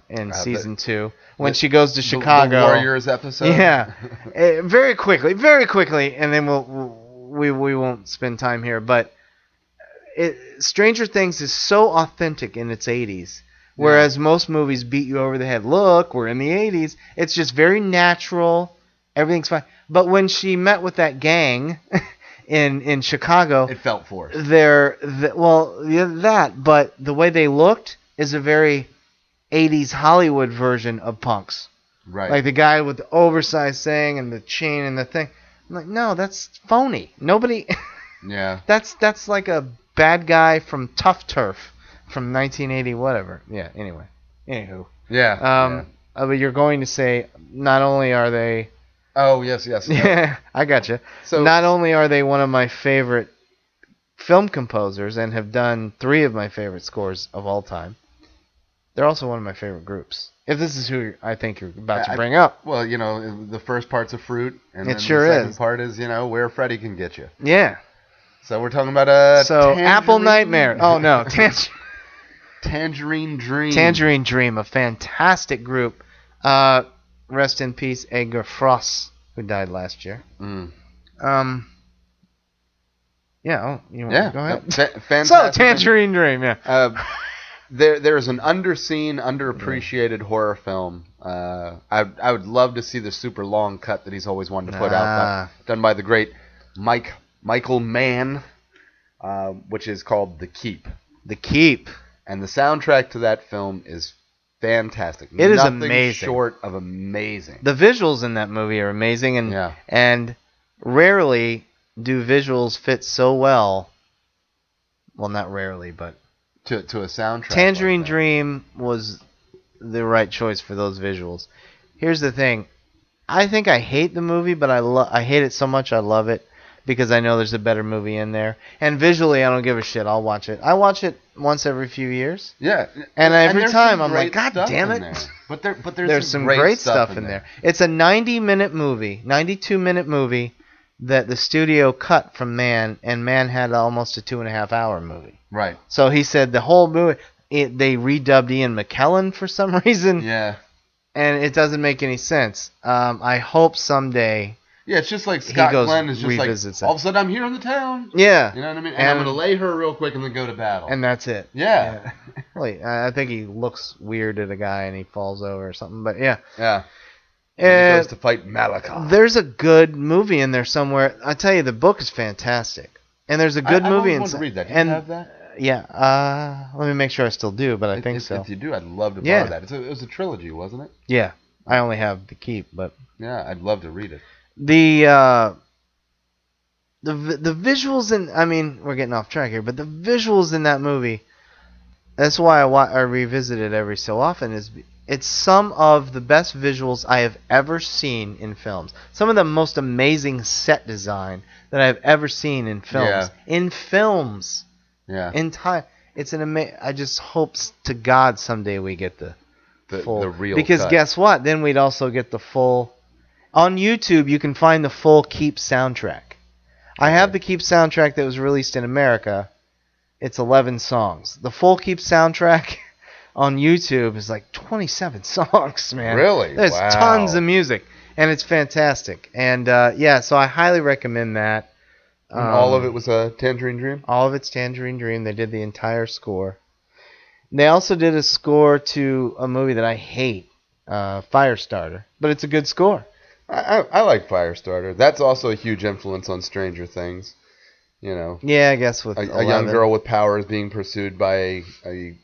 In season 2, when she goes to Chicago, the Warriors episode. Yeah, very quickly, and then we won't spend time here. But Stranger Things is so authentic in its 80s, whereas most movies beat you over the head. Look, we're in the 80s. It's just very natural. Everything's fine. But when she met with that gang in Chicago, it felt forced. But the way they looked is a very 80s Hollywood version of punks. Right. Like the guy with the oversized thing and the chain and the thing. I'm like, no, that's phony. Nobody. Yeah. That's like a bad guy from Tough Turf from 1980, whatever. Yeah, anyway. Anywho. Yeah. But you're going to say, not only are they. Oh, yes. Yeah, I gotcha. So, not only are they one of my favorite film composers and have done 3 of my favorite scores of all time, they're also one of my favorite groups. If this is who I think you're about to bring up. Well, the first part's a fruit, and then the second part is, where Freddy can get you. Yeah. So we're talking about Apple Nightmare. Oh no, Tangerine Dream. Tangerine Dream, a fantastic group. Rest in peace, Edgar Frost, who died last year. Yeah. You want to go ahead? Fantastic. So Tangerine Dream, yeah. There's an underseen, underappreciated horror film. I would love to see the super long cut that he's always wanted to put out, done by the great Michael Mann, which is called The Keep. The Keep. And the soundtrack to that film is fantastic. It is amazing. Short of amazing. The visuals in that movie are amazing, and rarely do visuals fit so well. Well, not rarely, but. To a soundtrack. Tangerine Dream was the right choice for those visuals. Here's the thing. I think I hate the movie, but I hate it so much I love it because I know there's a better movie in there. And visually, I don't give a shit. I'll watch it. I watch it once every few years. Yeah. And every there's time some I'm like, great God stuff damn in it. there. But There's some great stuff in there. It's a 90-minute movie, 92-minute movie that the studio cut from Man, and Man had almost a 2.5-hour movie. Right. So he said the whole movie, they redubbed Ian McKellen for some reason. Yeah. And it doesn't make any sense. I hope someday. Yeah, it's just like Scott goes, Glenn is just like, revisits it. all of a sudden I'm here in the town. Yeah. You know what I mean? And I'm going to lay her real quick and then go to battle. And that's it. Yeah. Really, I think he looks weird at a guy and he falls over or something. But yeah. Yeah. And he goes to fight Malakah. There's a good movie in there somewhere. I tell you, the book is fantastic. And there's a good movie I in want to read that. Do and you have that? Yeah. Let me make sure I still do, but I think so. If you do, I'd love to borrow that. It was a trilogy, wasn't it? Yeah. I only have the Keep, but yeah, I'd love to read it. The visuals in, I mean, we're getting off track here, but the visuals in that movie, that's why I revisit it every so often, is it's some of the best visuals I have ever seen in films. Some of the most amazing set design that I've ever seen in films. Yeah. In films. Yeah. It's an I just hope to God someday we get the full. The real because cut. guess what? Then we'd also get the full. On YouTube, you can find the full Keep soundtrack. I have the Keep soundtrack that was released in America. It's 11 songs. The full Keep soundtrack on YouTube is like 27 songs, man. Really? There's Wow. tons of music, and it's fantastic. And yeah, so I highly recommend that. And all of it was a Tangerine Dream? All of it's Tangerine Dream. They did the entire score. They also did a score to a movie that I hate, Firestarter, but it's a good score. I like Firestarter. That's also a huge influence on Stranger Things. You know, Yeah, I guess with a 11. young girl with powers being pursued by a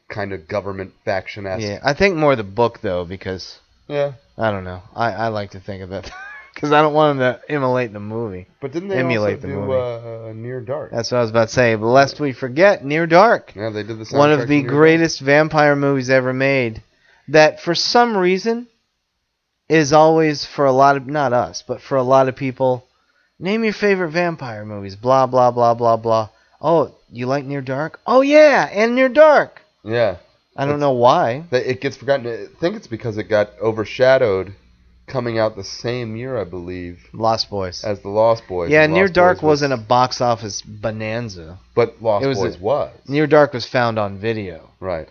kind of government faction-esque. Yeah, I think more the book though, because Yeah. I don't know. I like to think of it because I don't want them to emulate the movie. But didn't they Emulate also the do movie. Near Dark? That's what I was about to say. But lest we forget, Near Dark, Yeah, they did the soundtrack one of to the Near greatest vampire movies ever made. That for some reason is always for a lot of, not us, but for a lot of people. Name your favorite vampire movies. Blah blah blah blah blah. Oh, you like Near Dark? Oh yeah, and Near Dark. Dark. Yeah. I don't know why. It gets forgotten. I think it's because it got overshadowed coming out the same year, I believe, Lost Boys. as The Lost Boys. Yeah, And Near Lost Dark Boys wasn't a box office bonanza. But Lost it was Boys a- was. Near Dark was found on video. Right.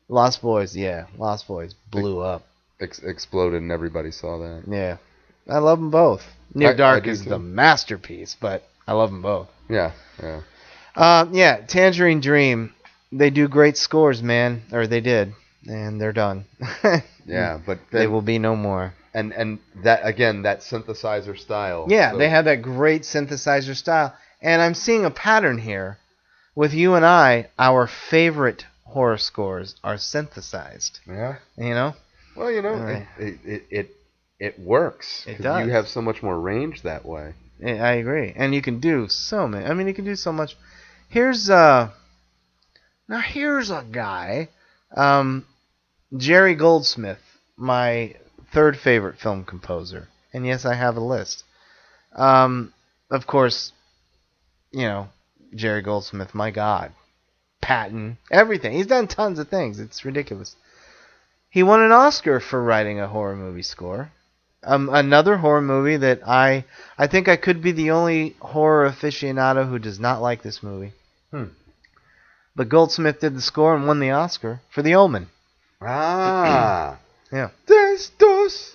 Lost Boys, yeah. Lost Boys blew up. Exploded and everybody saw that. Yeah. I love them both. Near I Dark do is too. the masterpiece, but I love them both. Yeah, yeah. Yeah, Tangerine Dream. They do great scores, man. Or they did. And they're done. Yeah, but They then, will be no more. and that again, that synthesizer style. Yeah, So- they have that great synthesizer style. And I'm seeing a pattern here. With you and I, our favorite horror scores are synthesized. Yeah. You know? Well, Right. it works. It 'cause does. You have so much more range that way. I agree. And you can do so many. I mean, you can do so much. Here's here's a guy, Jerry Goldsmith, my third favorite film composer. And yes, I have a list. Of course, Jerry Goldsmith, my God. Patton, everything. He's done tons of things. It's ridiculous. He won an Oscar for writing a horror movie score. Another horror movie that I think I could be the only horror aficionado who does not like this movie. But Goldsmith did the score and won the Oscar for The Omen. Ah. Yeah. Destos.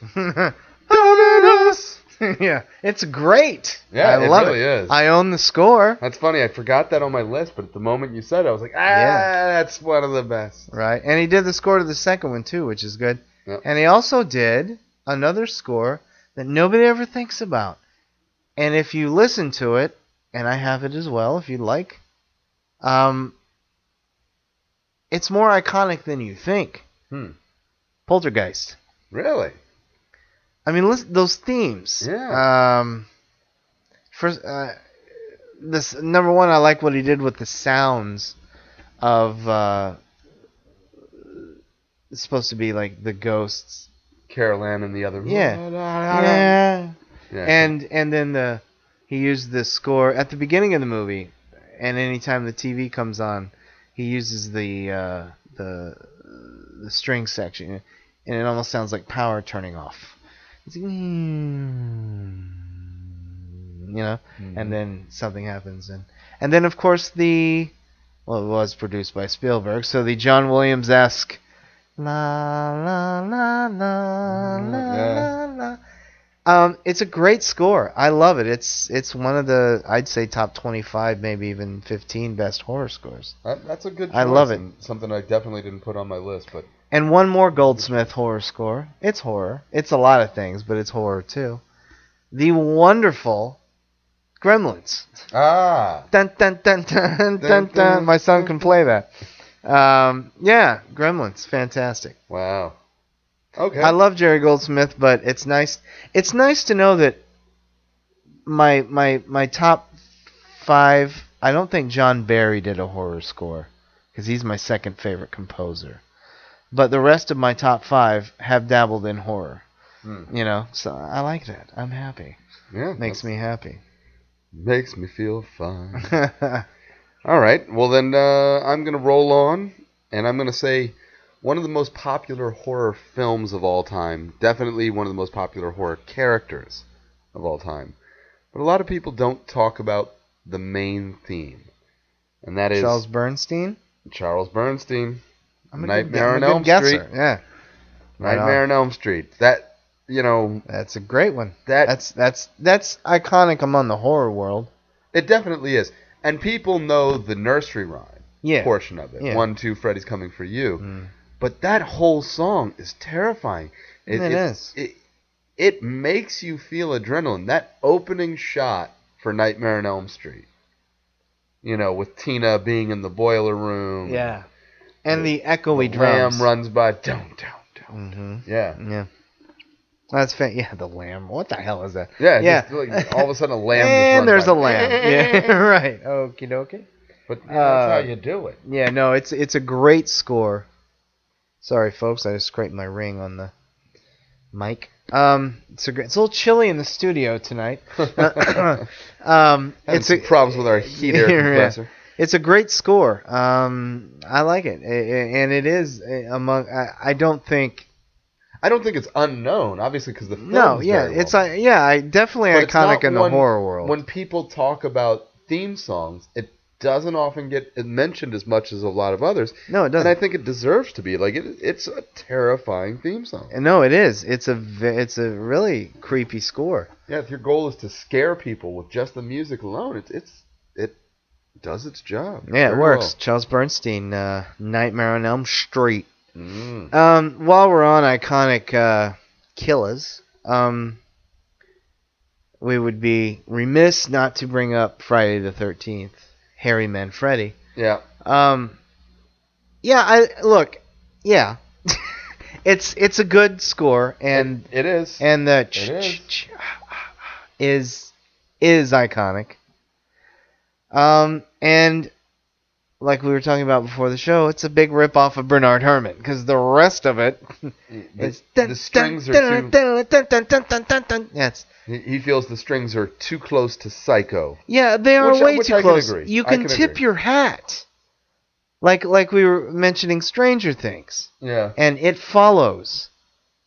Dominus. Yeah, it's great. Yeah, I it love really is. I own the score. That's funny. I forgot that on my list, but at the moment you said it, I was like, Yeah. that's one of the best. Right, and he did the score to the second one too, which is good. Yep. And he also did another score that nobody ever thinks about. And if you listen to it, and I have it as well, if you'd like, it's more iconic than you think. Poltergeist. Really? I mean, listen, those themes. Yeah. First, this number one, I like what he did with the sounds of it's supposed to be like the ghosts. Carol Ann and the other. Yeah. Yeah. And then he used the score at the beginning of the movie, and anytime the TV comes on, he uses the string section, and it almost sounds like power turning off. It's like, and then something happens, and then of course it was produced by Spielberg, so the John Williams-esque la la la la la la. It's a great score. I love it. It's one of the, I'd say, top 25, maybe even 15 best horror scores. That's a good choice. I love it. Something I definitely didn't put on my list, but. And one more Goldsmith horror score. It's horror. It's a lot of things, but it's horror too. The wonderful Gremlins. Ah. Dun dun dun dun dun dun. My son can play that. Yeah, Gremlins, fantastic. Wow. Okay. I love Jerry Goldsmith, but it's nice. It's nice to know that my top 5. I don't think John Barry did a horror score because he's my second favorite composer. But the rest of my top 5 have dabbled in horror. So I like that. I'm happy. Yeah. Makes me happy. Makes me feel fine. All right. Well, then I'm going to roll on, and I'm going to say one of the most popular horror films of all time. Definitely one of the most popular horror characters of all time. But a lot of people don't talk about the main theme. And that is Charles Bernstein? Charles Bernstein. I'm a Nightmare on good Elm guesser. Street. Yeah. Nightmare on Elm Street. That, That's a great one. That's iconic among the horror world. It definitely is. And people know the nursery rhyme portion of it. Yeah. 1, 2, Freddy's coming for you. Mm. But that whole song is terrifying. It is. It makes you feel adrenaline. That opening shot for Nightmare on Elm Street. With Tina being in the boiler room. Yeah. And the echoey the drums. Lamb runs by. Down. Mm-hmm. Yeah. Yeah. That's yeah, the lamb. What the hell is that? Yeah. Yeah. Just like all of a sudden a lamb. And there's by. a lamb. Yeah. Right. Okie dokie. But that's how you do it. Yeah. No. It's a great score. Sorry, folks. I just scraped my ring on the mic. It's a little chilly in the studio tonight. Having some problems with our heater compressor. It's a great score. I like it, and it is among. I don't think it's unknown, obviously, because the film. No, is yeah, very well it's known. definitely But iconic in the horror world. When people talk about theme songs, it doesn't often get mentioned as much as a lot of others. No, it doesn't. And I think it deserves to be. Like it's a terrifying theme song. And no, it is. It's a really creepy score. Yeah, if your goal is to scare people with just the music alone, it does its job. Yeah, it works. Well. Charles Bernstein, Nightmare on Elm Street. Mm. While we're on iconic killers, we would be remiss not to bring up Friday the 13th, Harry Manfredi. Yeah. Yeah. It's a good score, and it is. And the is iconic. And like we were talking about before the show, it's a big rip-off of Bernard Herrmann, because the rest of it is... The strings are too... Yes. He feels the strings are too close to Psycho. Yeah, they are way which too I close. can agree. You can tip agree. your hat. Like we were mentioning Stranger Things. Yeah. And It Follows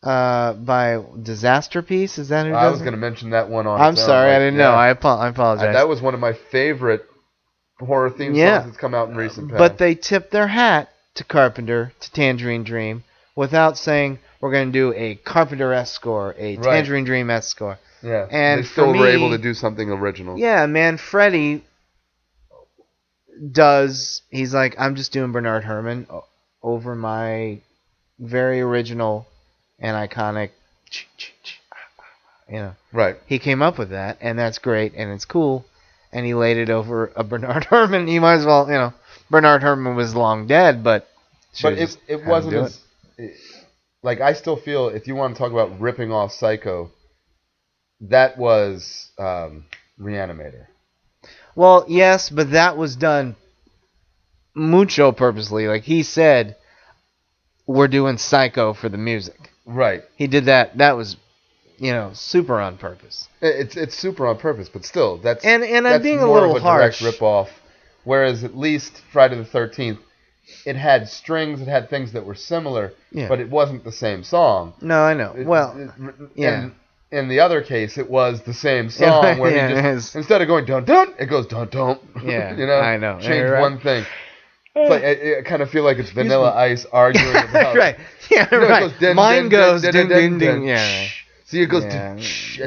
by Disaster Piece. Is that who does I was it? going to mention that one on I'm its own. sorry, Like, I didn't know. I apologize. That was one of my favorite horror theme songs that's come out in recent past. But they tipped their hat to Carpenter, to Tangerine Dream, without saying, we're going to do a Carpenter-esque score, a Tangerine Dream-esque score. Yeah, and they still were me, able to do something original. Yeah, Manfredi does. He's like, I'm just doing Bernard Herrmann over my very original and iconic. Right. He came up with that, and that's great, and it's cool. And he laid it over a Bernard Herrmann. He might as well, Bernard Herrmann was long dead, but it wasn't as like, I still feel, if you want to talk about ripping off Psycho, that was Reanimator. Well, yes, but that was done mucho purposely. Like he said, we're doing Psycho for the music. Right. He did that. That was, super on purpose. It's super on purpose, but still, that's And I'm that's being a more little of a harsh. direct rip-off. Whereas at least Friday the 13th, it had strings, it had things that were similar, Yeah. but it wasn't the same song. No, I know. Yeah. And in the other case, it was the same song where Yeah, he it just is. instead of going dun dun, it goes dun dun. Yeah, I know. Change You're right. one thing. It's like I kind of feel like it's Vanilla Ice arguing about. Right. Yeah, You know, it right. goes din, Mine din, goes din, ding, din, ding, din, ding. Yeah. shh. See, it goes Yeah. at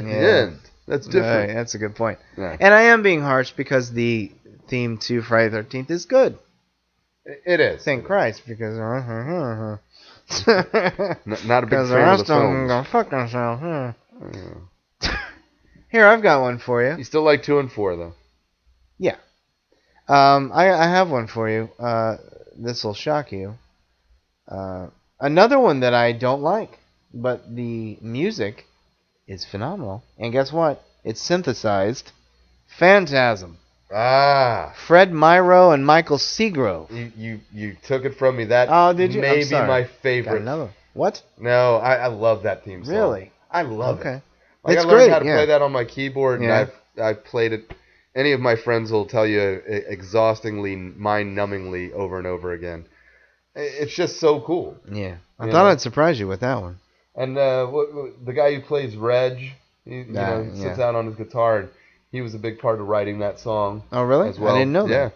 the Yeah. end. That's different. Right, that's a good point. Yeah. And I am being harsh because the theme to Friday the 13th is good. It is. Thank Christ, because Not a big because the fan of rest the of them film. go fuck themselves. Here, I've got one for you. You still like 2 and 4 though. Yeah. I have one for you. This will shock you. Another one that I don't like, but the music is phenomenal. And guess what? It's synthesized. Phantasm. Ah. Fred Myrow and Michael Seagrove. You took it from me. That Oh, did you? I'm Maybe sorry. my Got favorite. another. What? No, I love that theme song. Really? I love Okay. it. Like, It's I learned great, how to yeah. play that on my keyboard, Yeah. and I've played it. Any of my friends will tell you exhaustingly, mind-numbingly over and over again. It's just so cool. Yeah. I You thought know? I'd surprise you with that one. And the guy who plays Reg, sits out on his guitar, and he was a big part of writing that song. Oh, really? As well. I didn't know Yeah. that.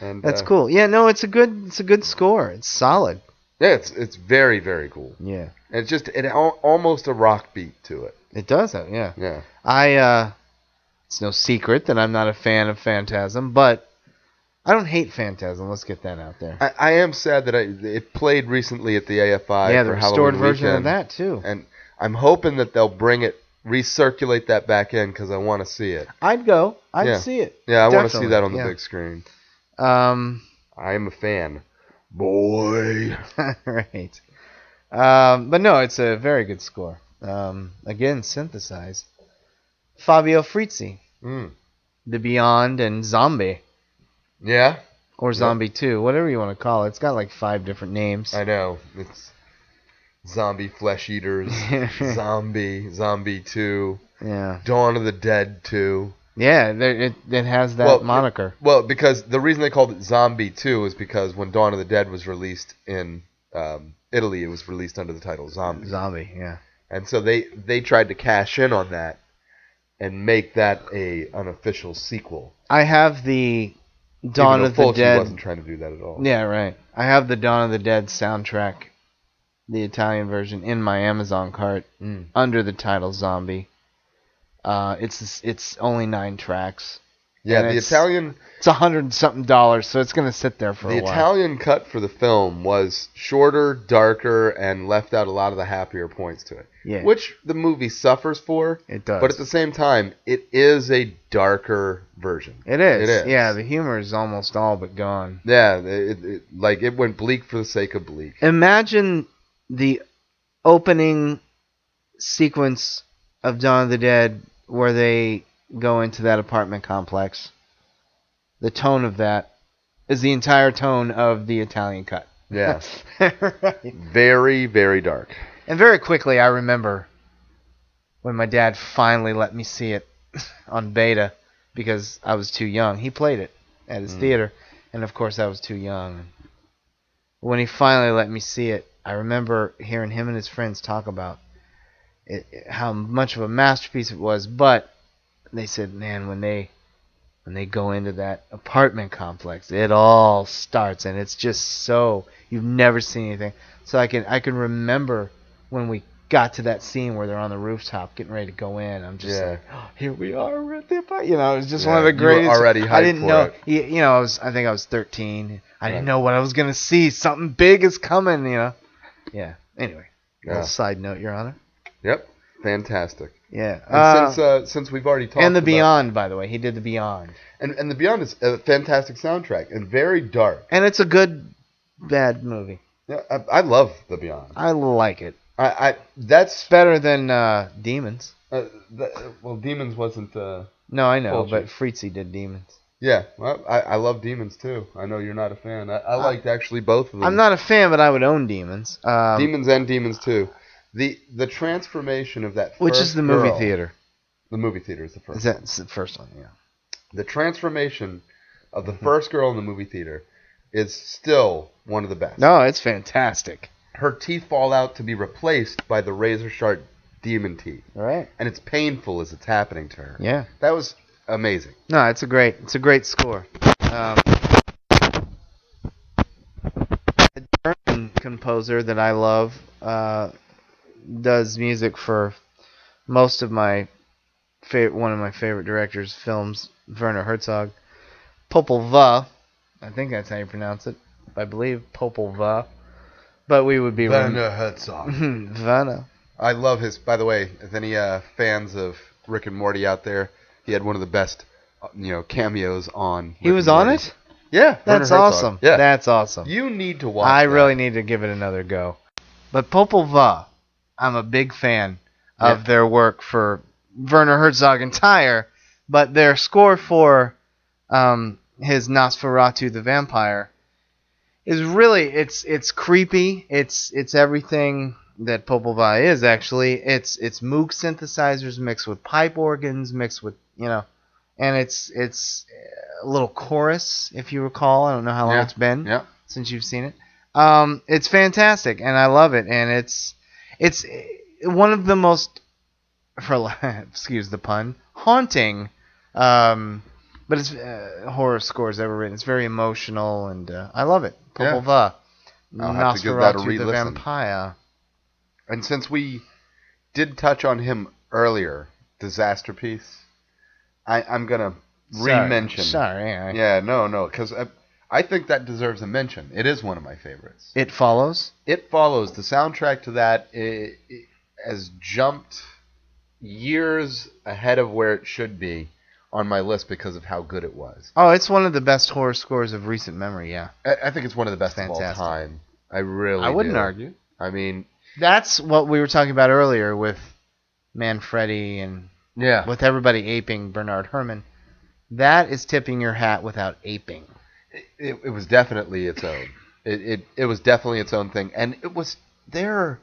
And That's cool. Yeah, no, it's a good score. It's solid. Yeah, it's very, very cool. Yeah. And it's just almost a rock beat to it. It does have, yeah. Yeah. It's no secret that I'm not a fan of Phantasm, but I don't hate Phantasm. Let's get that out there. I am sad that it played recently at the AFI Yeah, for the restored Halloween version of weekend, that, too. and I'm hoping that they'll recirculate that back in because I want to see it. I'd go. I'd Yeah. see it. Yeah, I want to see Definitely, that on the yeah. big screen. Um, I am a fan. Boy. right. But no, it's a very good score. Again, synthesized. Fabio Frizzi, Mm. The Beyond and Zombie, Yeah, or Zombie 2, whatever you want to call it. It's got like 5 different names. I know. It's Zombie Flesh Eaters, Zombie 2, Yeah. Dawn of the Dead 2. Yeah, it has that moniker. Well, because the reason they called it Zombie 2 is because when Dawn of the Dead was released in Italy, it was released under the title Zombie. Zombie, yeah. And so they tried to cash in on that and make that an unofficial sequel. I have the Dawn Even though of the Fulci Dead. wasn't trying to do that at all. Yeah, right. I have the Dawn of the Dead soundtrack, the Italian version, in my Amazon cart under the title Zombie. It's only 9 tracks. Yeah, And the it's Italian $100-something, so it's gonna sit there for a the while. Italian cut for the film was shorter, darker, and left out a lot of the happier points to it. Yeah. Which the movie suffers for. It does. But at the same time, it is a darker version. It is. It is. Yeah, the humor is almost all but gone. Yeah, it went bleak for the sake of bleak. Imagine the opening sequence of Dawn of the Dead where they go into that apartment complex. The tone of that is the entire tone of the Italian cut. Yeah. Right. Very, very dark. And very quickly, I remember when my dad finally let me see it on beta because I was too young. He played it at his theater, and of course I was too young. When he finally let me see it, I remember hearing him and his friends talk about it, how much of a masterpiece it was, but they said, man, when they go into that apartment complex, it all starts, and it's just so, you've never seen anything. So I can remember when we got to that scene where they're on the rooftop getting ready to go in. I'm just like, oh, here we are, we're at the apartment. You know, it was just one of the you were greatest. already I hyped didn't for know. it. You know, I think I was 13. I didn't know what I was gonna see. Something big is coming. You know. Yeah. Anyway, little side note, Your Honor. Yep. Fantastic. Yeah. And since we've already talked and the about, Beyond, by the way, he did the Beyond. And the Beyond is a fantastic soundtrack and very dark. And it's a good, bad movie. Yeah, I love the Beyond. I like it. That's Better than Demons. well, Demons wasn't. No, I know, Fulci. but Frizzi did Demons. Yeah, well, I love Demons too. I know you're not a fan. I liked actually both of them. I'm not a fan, but I would own Demons. Demons and Demons 2. The transformation of that first Which is the movie girl- theater? The movie theater is the first. Is that it's the first one? Yeah. The transformation of the first girl in the movie theater is still one of the best. No, it's fantastic. Her teeth fall out to be replaced by the razor sharp demon teeth, All right. and it's painful as it's happening to her. Yeah. That was amazing. No, it's a great score. A German composer that I love does music for most of my one of my favorite directors' films, Werner Herzog. Popol Vuh, I think that's how you pronounce it. I believe Popol Vuh, but we would be Werner Herzog. Werner. I love his. By the way, if any fans of Rick and Morty out there, he had one of the best, cameos on. He was on it? Yeah, That's Werner Herzog. awesome. Yeah, That's awesome. you need to watch. I that. really need to give it another go. But Popol Vuh, I'm a big fan of their work for Werner Herzog entire, but their score for his Nosferatu the Vampire is really it's creepy. It's everything that Popol Vuh is actually. It's Moog synthesizers mixed with pipe organs mixed with and it's a little chorus, if you recall. I don't know how long it's been since you've seen it. It's fantastic, and I love it. And it's one of the most, excuse the pun, haunting, but it's horror scores ever written. It's very emotional, and I love it. Popol Vuh, I'll have to give that a Nosferatu the re-listen. Vampire. And since we did touch on him earlier, Disasterpiece, I'm gonna re-mention. Sorry. Yeah, no, because I think that deserves a mention. It is one of my favorites. It Follows. It Follows. The soundtrack to that has jumped years ahead of where it should be on my list because of how good it was. Oh, it's one of the best horror scores of recent memory. Yeah, I think it's one of the best Fantastic. of all time. I really I wouldn't do. argue. I mean, That's what we were talking about earlier with Manfredi and yeah. with everybody aping Bernard Herrmann. That is tipping your hat without aping. It was definitely its own. It was definitely its own thing, and there are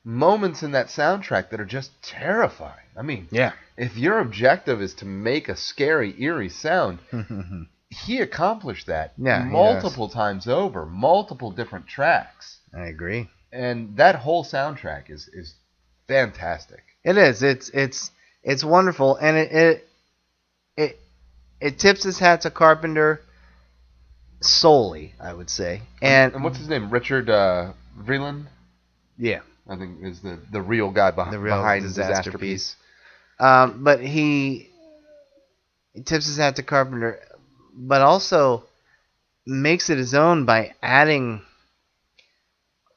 moments in that soundtrack that are just terrifying. I mean, Yeah. if your objective is to make a scary, eerie sound, he accomplished that Yeah, he multiple times over, multiple different tracks, I agree. and that whole soundtrack is fantastic. It is. It's wonderful, and it tips his hat to Carpenter solely, I would say. And what's his name? Richard Vreeland, Yeah, I think, is the real guy the real behind Disasterpiece. But he tips his hat to Carpenter, but also makes it his own by adding,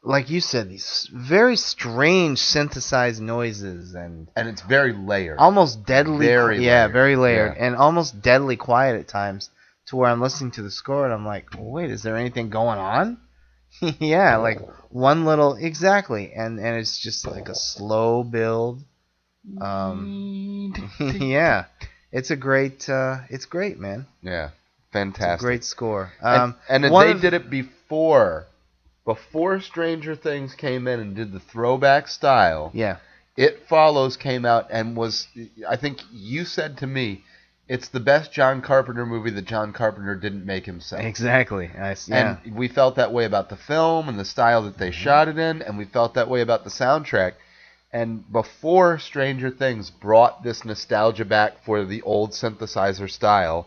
like you said, these very strange synthesized noises and And it's very layered. almost deadly. Very layered. Very layered, Yeah. and almost deadly quiet at times. To where I'm listening to the score and I'm like, wait, is there anything going on? Yeah, like one little exactly, and it's just like a slow build. Yeah, it's great, man. Yeah, It's fantastic. a great score. And one they of- did it before Stranger Things came in and did the throwback style. Yeah, It Follows came out and was, I think you said to me, it's the best John Carpenter movie that John Carpenter didn't make himself. exactly. Yeah. And we felt that way about the film and the style that they shot it in, and we felt that way about the soundtrack. And before Stranger Things brought this nostalgia back for the old synthesizer style,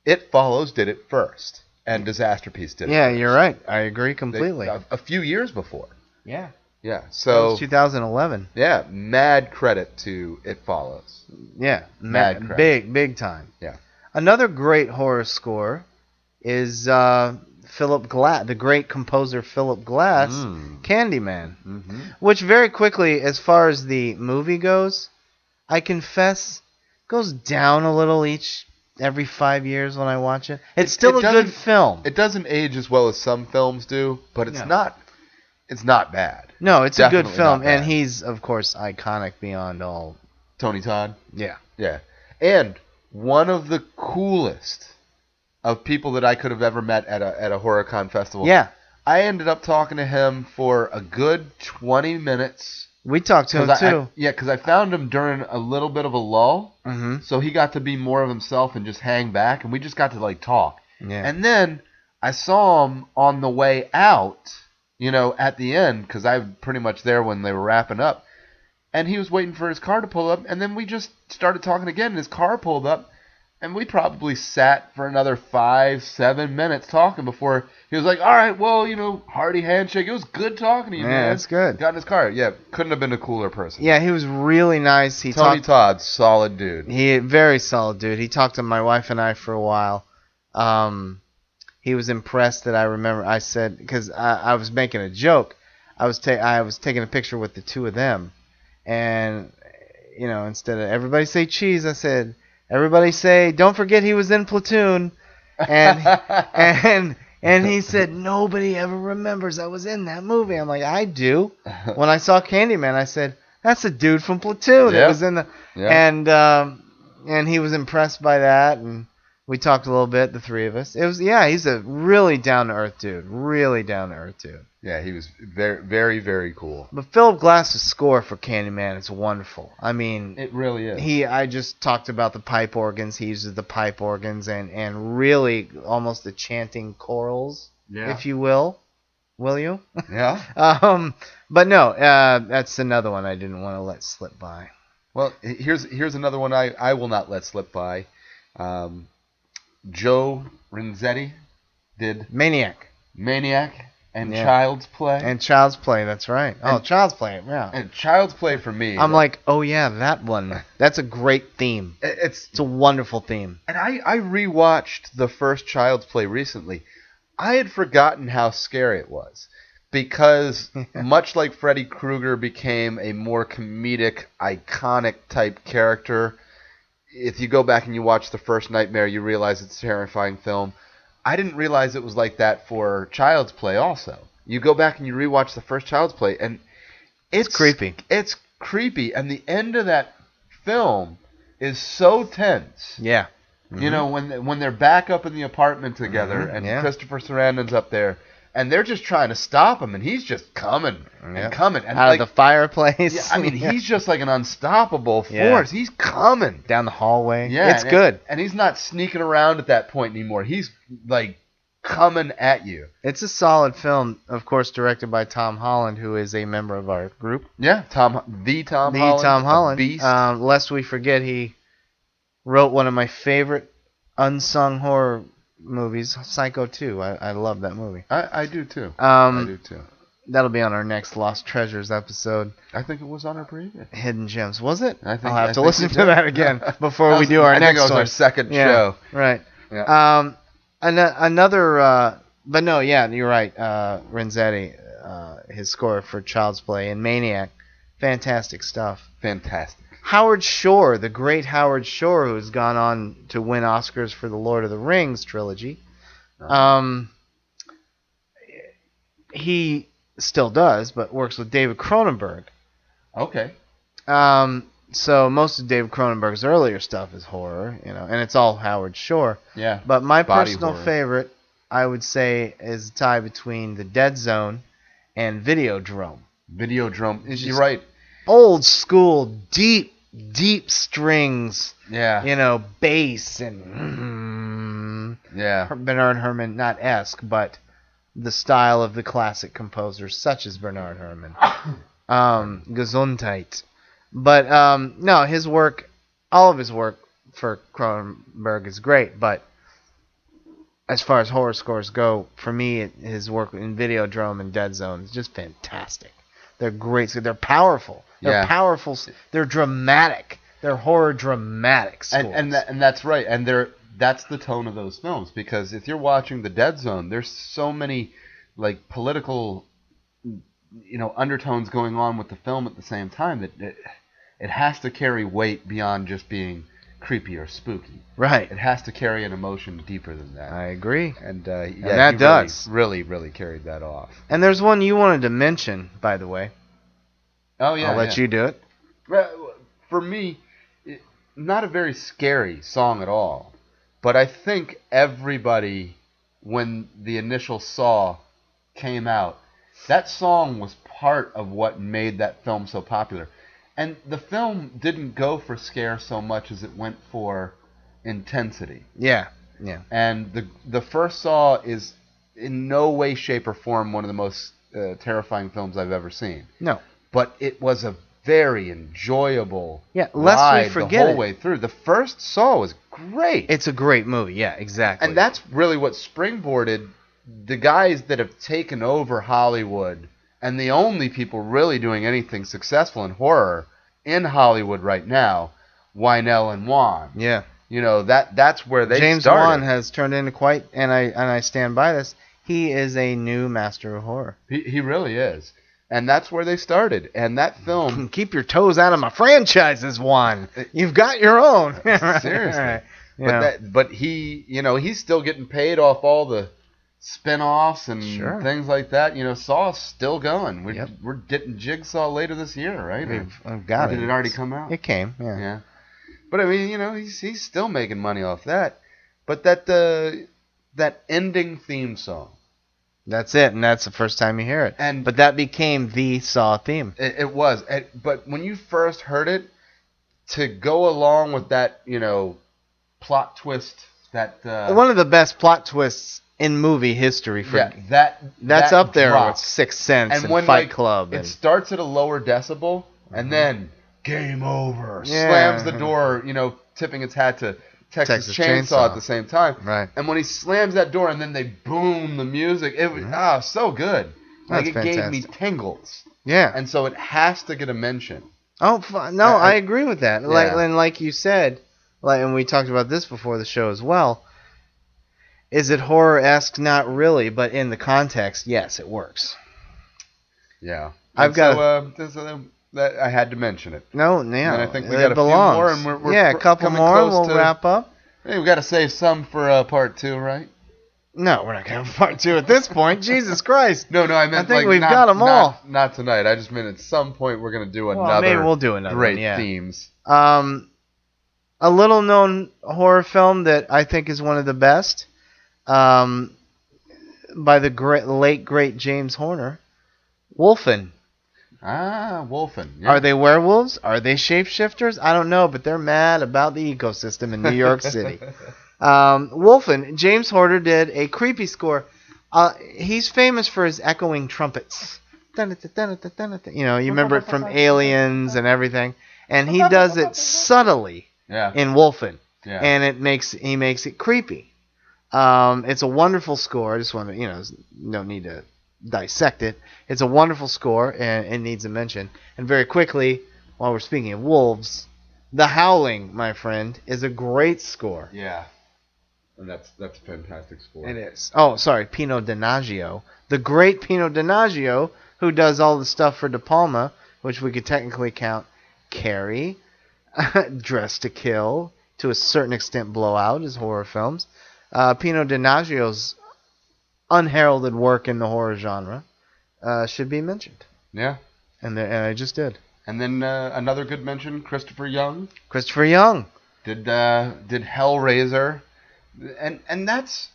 It Follows did it first, and Disasterpiece did it. Yeah, first. you're right. I agree completely. A few years before. Yeah. Yeah, That so was 2011. yeah, mad credit to It Follows. Yeah, Mad credit. big time. Yeah. Another great horror score is Philip Glass, the great composer Philip Glass, Candyman, Mm-hmm. which very quickly, as far as the movie goes, I confess, goes down a little every 5 years when I watch it. It's still a good film. It doesn't age as well as some films do, but it's not bad. No, it's a good Definitely film, not and bad. he's of course iconic beyond all. Tony Todd. Yeah. Yeah. And one of the coolest of people that I could have ever met at a HorrorCon festival. Yeah. I ended up talking to him for a good 20 minutes. We talked to him too. Because I found him during a little bit of a lull. Mm-hmm. So he got to be more of himself and just hang back, and we just got to like talk. Yeah. And then I saw him on the way out, at the end, because I was pretty much there when they were wrapping up. And he was waiting for his car to pull up, and then we just started talking again, and his car pulled up, and we probably sat for another 5-7 minutes talking before he was like, all right, well, hearty handshake. It was good talking to you, man. Yeah, that's good. Got in his car. Yeah, couldn't have been a cooler person. Yeah, he was really nice. Tony Todd, solid dude. Very solid dude. He talked to my wife and I for a while. He was impressed that I said, because I was making a joke. I was taking a picture with the two of them. And, instead of everybody say cheese, I said, everybody say, don't forget he was in Platoon. And he said, nobody ever remembers I was in that movie. I'm like, I do. When I saw Candyman, I said, that's a dude from Platoon. Yeah. It was in the, yeah. And he was impressed by that. And we talked a little bit, the three of us. He's a really down-to-earth dude. Really down-to-earth dude. Yeah, he was very, very, very cool. But Philip Glass's score for Candyman is wonderful. I mean, it really is. I just talked about the pipe organs. He uses the pipe organs and really almost the chanting chorals, if you will. Will you? Yeah. But no, that's another one I didn't want to let slip by. Well, here's another one I will not let slip by. Joe Renzetti did Maniac. And Child's Play. And Child's Play, that's right. Child's Play, yeah. And Child's Play for me. I'm like, oh yeah, that one. That's a great theme. It's a wonderful theme. And I rewatched the first Child's Play recently. I had forgotten how scary it was. Because much like Freddy Krueger became a more comedic, iconic type character, if you go back and you watch the first Nightmare, you realize it's a terrifying film. I didn't realize it was like that for Child's Play also. You go back and you rewatch the first Child's Play, and it's creepy. It's creepy, and the end of that film is so tense. Yeah. Mm-hmm. When they're back up in the apartment together, and Christopher Sarandon's up there, and they're just trying to stop him, and he's just coming and coming. And out of the fireplace. Yeah, I mean, he's just like an unstoppable force. He's coming. Down the hallway. Yeah. It's good. And he's not sneaking around at that point anymore. He's, like, coming at you. It's a solid film, of course, directed by Tom Holland, who is a member of our group. Yeah, Tom Holland. Beast. Lest we forget, he wrote one of my favorite unsung horror movies, Psycho 2. I love that movie. I do too. I do too. That'll be on our next Lost Treasures episode. I think it was on our previous. Hidden Gems. Was it? I'll have to listen to that again before we do our next one. I think it was our second show. Right. Yeah. Another, but no, yeah, you're right. Renzetti, his score for Child's Play and Maniac, fantastic stuff. Fantastic. Howard Shore, the great Howard Shore, who's gone on to win Oscars for the Lord of the Rings trilogy. He still does, but works with David Cronenberg. Okay. So most of David Cronenberg's earlier stuff is horror, and it's all Howard Shore. Yeah. But my Body personal horror. favorite, I would say, is the tie between The Dead Zone and Videodrome. Videodrome. You're right. Old school, deep strings. Yeah. Bass and yeah. Bernard Herrmann, not esque, but the style of the classic composers such as Bernard Herrmann. Gesundheit. But no, his work, all of his work for Cronenberg is great, but as far as horror scores go, for me, his work in Videodrome and Dead Zone is just fantastic. They're great. So they're powerful. They're powerful. They're dramatic. They're horror dramatic scores. And that's right. And that's the tone of those films, because if you're watching The Dead Zone, there's so many like political, undertones going on with the film at the same time that it has to carry weight beyond just being creepy or spooky. Right. It has to carry an emotion deeper than that. I agree. And that does. Really, really carried that off. And there's one you wanted to mention, by the way. Oh, yeah. I'll let you do it. For me, not a very scary song at all. But I think everybody, when the initial Saw came out, that song was part of what made that film so popular. And the film didn't go for scare so much as it went for intensity. Yeah. And the first Saw is in no way, shape, or form one of the most terrifying films I've ever seen. No. But it was a very enjoyable lest ride we forget the whole it. way through. The first Saw was great. It's a great movie. Yeah, exactly. And that's really what springboarded the guys that have taken over Hollywood, and the only people really doing anything successful in horror in Hollywood right now, Wynell and Wan. Yeah. You know, that's where they James started. Wan has turned into quite, and I stand by this, he is a new master of horror. He really is. And that's where they started. And that film... Keep your toes out of my franchises, Juan. You've got your own. Seriously. Right. But he, he's still getting paid off all the spin-offs and Sure. things like that. Saw's still going. Yep. We're getting Jigsaw later this year, right? I've got Or it. did it already come out? It came, yeah. Yeah. But I mean, he's still making money off that. But that ending theme song. That's it, and that's the first time you hear it. But that became the Saw theme. It was. But when you first heard it, to go along with that, plot twist, that one of the best plot twists in movie history. That's that up there drop. with Sixth Sense and when, Fight Club. It starts at a lower decibel, and then game over. Yeah. Slams the door, tipping its hat to Texas Chainsaw at the same time. Right. And when he slams that door, and then they boom the music, it was so good. Like it gave me tingles. Yeah. And so it has to get a mention. Oh no, I agree with that. Yeah. Like you said, and we talked about this before the show as well. Is it horror-esque? Not really, but in the context, yes, it works. Yeah. I've got I had to mention it. No, yeah. And I think we it got a belongs. few more, and we're a couple coming more, and close we'll to- wrap up. Hey, we got to save some for part 2, right? No, we're not going to have part 2 at this point. Jesus Christ. No, I meant I think we've not, got them all. Not tonight. I just meant at some point we're going to do Well, another. maybe we'll do another great one, yeah. themes. A little known horror film that I think is one of the best, by the late great James Horner, Wolfen. Ah, Wolfen. Yeah. Are they werewolves? Are they shapeshifters? I don't know, but they're mad about the ecosystem in New York City. Wolfen, James Horner did a creepy score. He's famous for his echoing trumpets. You remember it from Aliens and everything. And he does it subtly in Wolfen. Yeah. And he makes it creepy. It's a wonderful score. I just want to, no need to dissect it. It's a wonderful score, and it needs a mention. And very quickly, while we're speaking of wolves, The Howling, my friend, is a great score. Yeah. And that's a fantastic score. It is. Oh, sorry, Pino Donaggio. The great Pino Donaggio, who does all the stuff for De Palma, which we could technically count Carrie, Dress to Kill, to a certain extent Blowout, as horror films. Pino Donaggio's unheralded work in the horror genre should be mentioned. Yeah. And I just did. And then another good mention, Christopher Young. Christopher Young did Hellraiser, and that's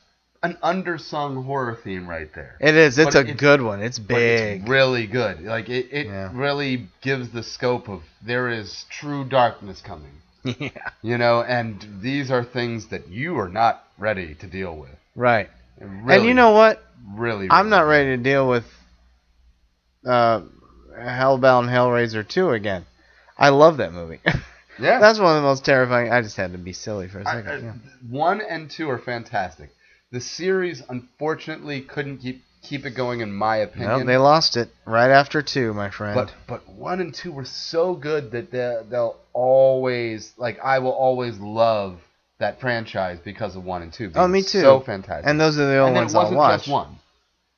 an undersung horror theme right there. It is. It's a good one. It's big. It's really good. Like it really gives the scope of there is true darkness coming. Yeah. And these are things that you are not ready to deal with. Right. Really, and you know what? Really, I'm not ready to deal with Hellbound Hellraiser 2 again. I love that movie. Yeah. That's one of the most terrifying. I just had to be silly for a second. 1 and 2 are fantastic. The series, unfortunately, couldn't keep it going, in my opinion. No, they lost it right after 2, my friend. But 1 and 2 were so good that they'll always, I will always love that franchise because of 1 and 2. Oh, me too. So fantastic. And those are the only ones I'll watch. And it wasn't just 1.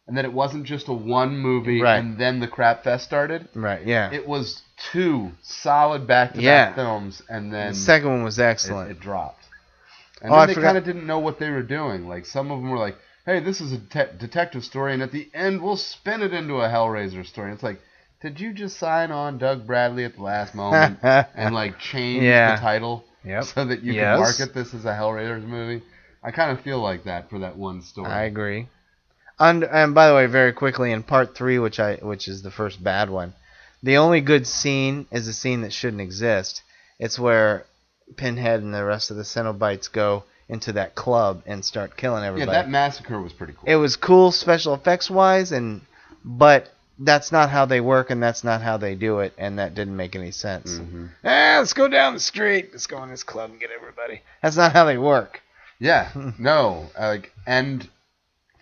And then it wasn't just a 1 movie, right. And then the crap fest started. Right, yeah. It was 2 solid back-to-back films, and then... The second one was excellent. It dropped. And then they kind of didn't know what they were doing. Like, some of them were like, hey, this is a detective story, and at the end we'll spin it into a Hellraiser story. It's like, did you just sign on Doug Bradley at the last moment and, change the title so that you can market this as a Hellraiser movie? I kind of feel like that for that one story. I agree. And by the way, very quickly, in part 3, which is the first bad one, the only good scene is a scene that shouldn't exist. It's where Pinhead and the rest of the Cenobites go into that club and start killing everybody. Yeah, that massacre was pretty cool. It was cool special effects wise, but that's not how they work, and that's not how they do it, and that didn't make any sense. Mm-hmm. Let's go down the street. Let's go in this club and get everybody. That's not how they work. Yeah, no, and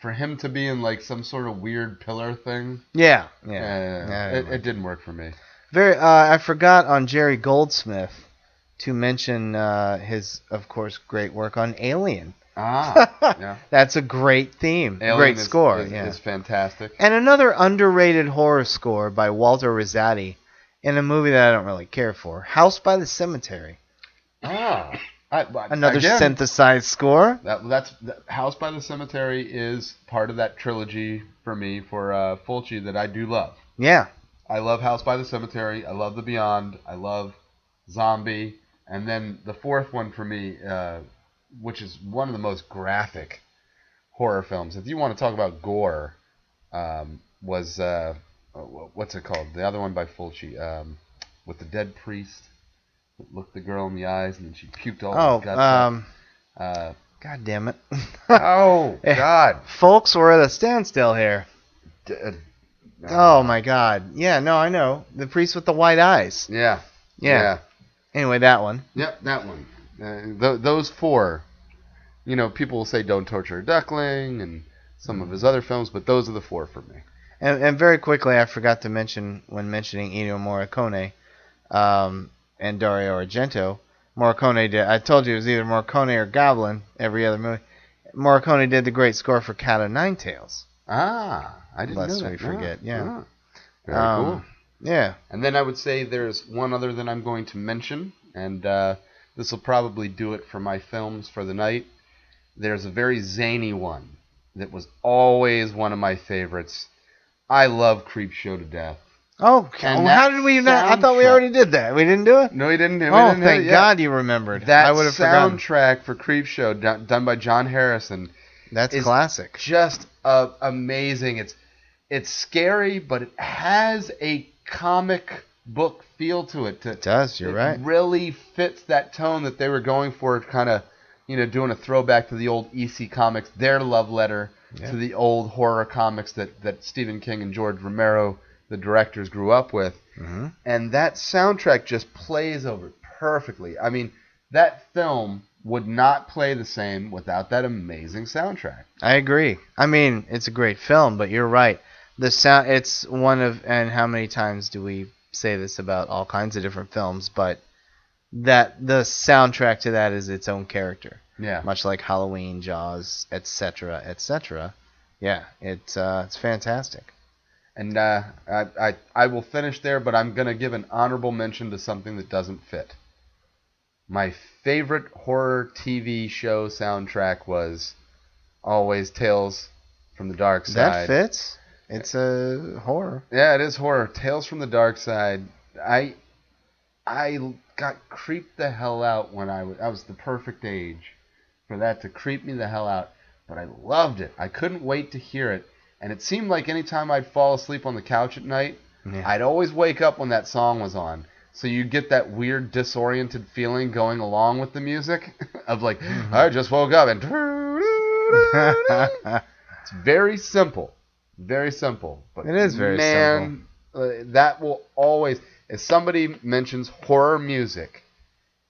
for him to be in like some sort of weird pillar thing, Yeah. it didn't work for me. I forgot on Jerry Goldsmith to mention his, of course, great work on Alien. Yeah. That's a great theme. Great score. Is fantastic. And another underrated horror score by Walter Rizzati in a movie that I don't really care for, House by the Cemetery. Another synthesized score. That's House by the Cemetery is part of that trilogy for me for Fulci that I do love. Yeah. I love House by the Cemetery. I love The Beyond. I love Zombie. And then the fourth one for me, which is one of the most graphic horror films. If you want to talk about gore, was what's it called? The other one by Fulci, with the dead priest that looked the girl in the eyes and then she puked all the guts out. God damn it! Oh God, folks, we're at a standstill here. Oh my God! Yeah, no, I know the priest with the white eyes. Yeah. Anyway, that one. Yep, that one. Those four. You know, people will say "Don't Torture a Duckling" and some of his other films, but those are the four for me. And very quickly, I forgot to mention when mentioning Ennio Morricone and Dario Argento. Morricone did. I told you it was either Morricone or Goblin. Every other movie. Morricone did the great score for Cat o' Nine Tails. I didn't know that. Lest we forget. Yeah. Very cool. Yeah. And then I would say there's one other that I'm going to mention, and this will probably do it for my films for the night. There's a very zany one that was always one of my favorites. I love Creepshow to death. Oh, how did we not? I thought we already did that. We didn't do it? No, we didn't do it. Oh, thank God you remembered. That I would have forgotten. soundtrack for Creepshow done by John Harrison. That's classic. Just amazing. It's scary, but it has a comic book feel to it. It does. You're right. It really fits that tone that they were going for, kind of, doing a throwback to the old EC comics, their love letter to the old horror comics that Stephen King and George Romero, the directors, grew up with. Mm-hmm. And that soundtrack just plays over it perfectly. I mean, that film would not play the same without that amazing soundtrack. I agree. I mean, it's a great film, but you're right. The sound, it's one of, and how many times do we say this about all kinds of different films, but that the soundtrack to that is its own character. Yeah. Much like Halloween, Jaws, etc., etc. Yeah, it's fantastic. And I will finish there, but I'm going to give an honorable mention to something that doesn't fit. My favorite horror TV show soundtrack was always Tales from the Dark Side. That fits. It's a horror. Yeah, it is horror. Tales from the Dark Side. I got creeped the hell out when I was the perfect age for that to creep me the hell out. But I loved it. I couldn't wait to hear it. And it seemed like anytime I'd fall asleep on the couch at night, I'd always wake up when that song was on. So you get that weird disoriented feeling going along with the music of like, I just woke up and... It's very simple. Very simple. But it is very simple. That will always... If somebody mentions horror music,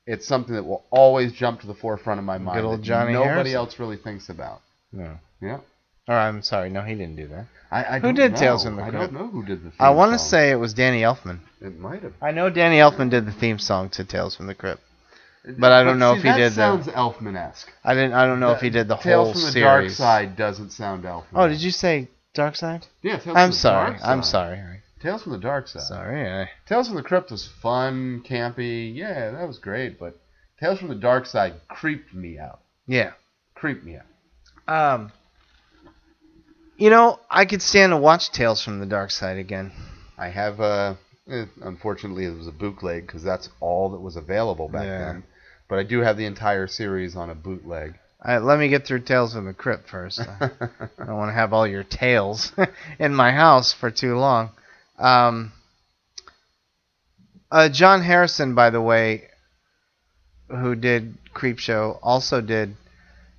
it's something that will always jump to the forefront of my mind. Good old Johnny Nobody Harrison. else really thinks about. No. Yeah. Or I'm sorry, no, he didn't do that. Who did Tales from the Crypt? Crypt? I don't know who did the theme I want to song. say it was Danny Elfman. It might have. I know Danny Elfman did the theme song to Tales from the Crypt, but I don't know if he did that sounds Elfman-esque. I don't know if he did the Tales whole from the series. Dark Side doesn't sound Elfman. Oh, did you say Dark Side? Yeah, Tales I'm from sorry. the Dark Side. I'm sorry. Tales from the Dark Side. Sorry. Tales from the Crypt was fun, campy. Yeah, that was great, but Tales from the Dark Side creeped me out. Yeah. Creeped me out. I could stand to watch Tales from the Dark Side again. I have, unfortunately, it was a bootleg because that's all that was available back then. But I do have the entire series on a bootleg. Let me get through Tales from the Crypt first. I don't want to have all your tales in my house for too long. John Harrison, by the way, who did Creepshow, also did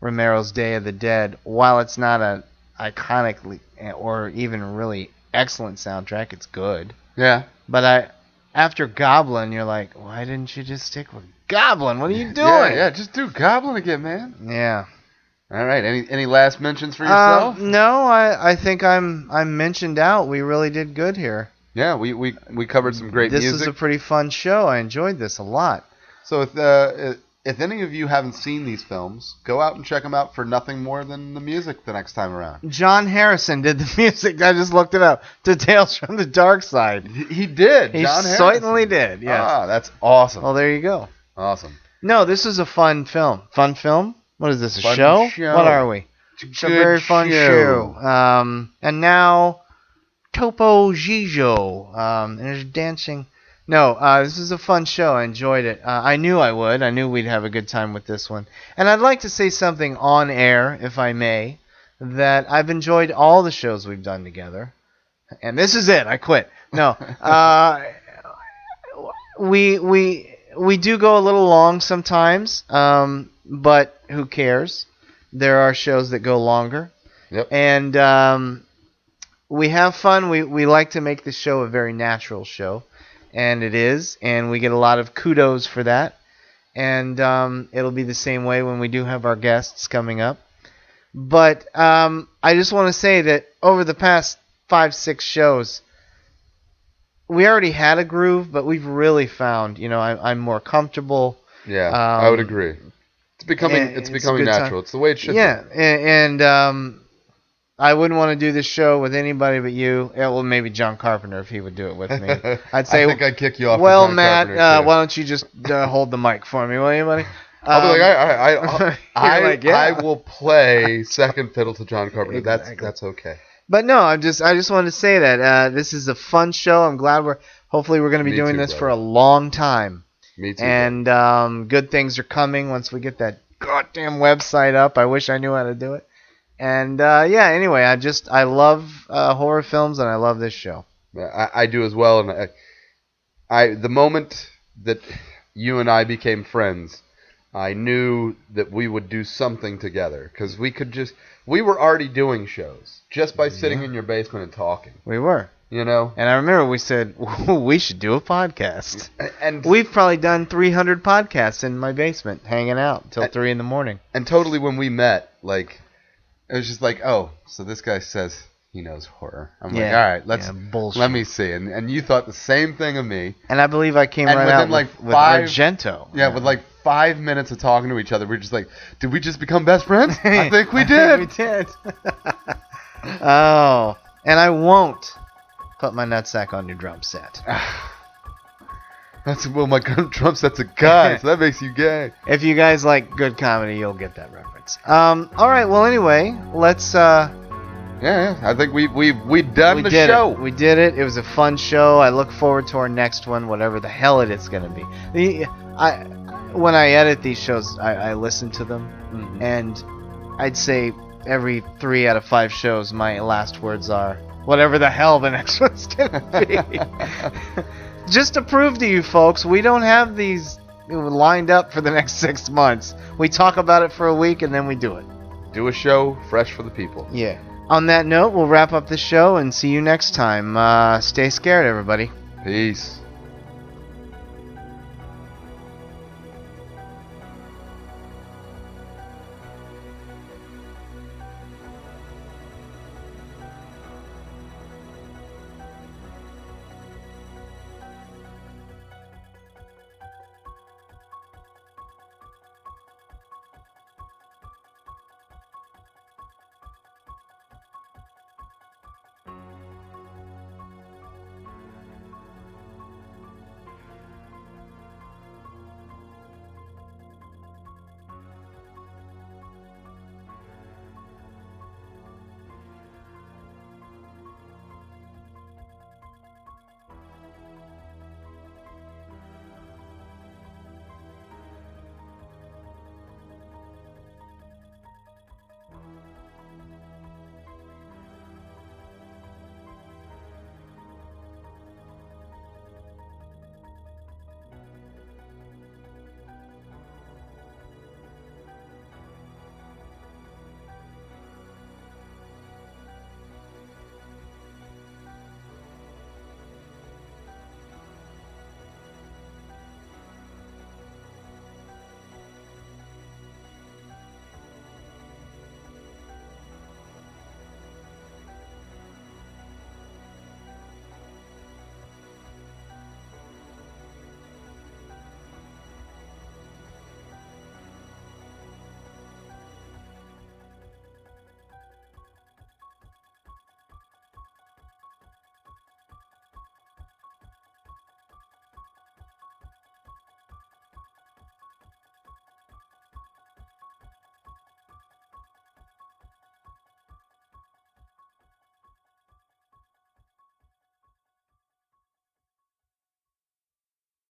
Romero's Day of the Dead. While it's not an iconic or even really excellent soundtrack, it's good. Yeah. But after Goblin, you're like, why didn't you just stick with Goblin? What are you doing? Yeah, just do Goblin again, man. Yeah. All right. Any last mentions for yourself? No, I think I'm mentioned out. We really did good here. Yeah, we covered some great music. This was a pretty fun show. I enjoyed this a lot. So if any of you haven't seen these films, go out and check them out for nothing more than the music the next time around. John Harrison did the music. I just looked it up. To Tales from the Dark Side. He did. He John Harrison. certainly did. Yes. Ah, that's awesome. Well, there you go. Awesome. No, this is a fun film. Fun film? What is this, a Fun show? show. What are we? It's a very fun show. And now, Topo Gigio. And there's dancing. No, this is a fun show. I enjoyed it. I knew I would. I knew we'd have a good time with this one. And I'd like to say something on air, if I may, that I've enjoyed all the shows we've done together. And this is it. I quit. No. We do go a little long sometimes, but who cares? There are shows that go longer. Yep. And we have fun. We like to make this show a very natural show, and it is. And we get a lot of kudos for that. And it'll be the same way when we do have our guests coming up. But I just want to say that over the past 5-6 shows, we already had a groove, but we've really found, I'm more comfortable. Yeah, I would agree. It's becoming natural. It's the way it should be. Yeah, and I wouldn't want to do this show with anybody but you. Yeah, well, maybe John Carpenter if he would do it with me. I'd say, I think I'd kick you off. Well, John Matt, Carpenter, why don't you just hold the mic for me, will you, buddy? I'll be like, I will play second fiddle to John Carpenter. Exactly. That's okay. But no, I just wanted to say that this is a fun show. I'm glad hopefully we're going to be doing this for a long time. Me too. And good things are coming once we get that goddamn website up. I wish I knew how to do it. And anyway, I love horror films and I love this show. I do as well. And the moment that you and I became friends, I knew that we would do something together because we were already doing shows just by sitting in your basement and talking. We were. And I remember we said, we should do a podcast. And we've probably done 300 podcasts in my basement, hanging out till 3 in the morning. And totally when we met, it was just like, oh, so this guy says he knows horror. I'm like, all right, let me see. And you thought the same thing of me. And I believe I came right out with Argento. Yeah, with 5 minutes of talking to each other, we're just like, did we just become best friends? I think we did. We did. Oh, and I won't put my nutsack on your drum set. My drum set's a guy, so that makes you gay. If you guys like good comedy, you'll get that reference. All right. Well, anyway, let's. Yeah. I think we've done the show. We did it. It was a fun show. I look forward to our next one, whatever the hell it is going to be. When I edit these shows, I listen to them, and I'd say every 3 out of 5 shows, my last words are, whatever the hell the next one's going to be. Just to prove to you folks, we don't have these lined up for the next 6 months. We talk about it for a week, and then we do it. Do a show fresh for the people. Yeah. On that note, we'll wrap up the show and see you next time. Stay scared, everybody. Peace.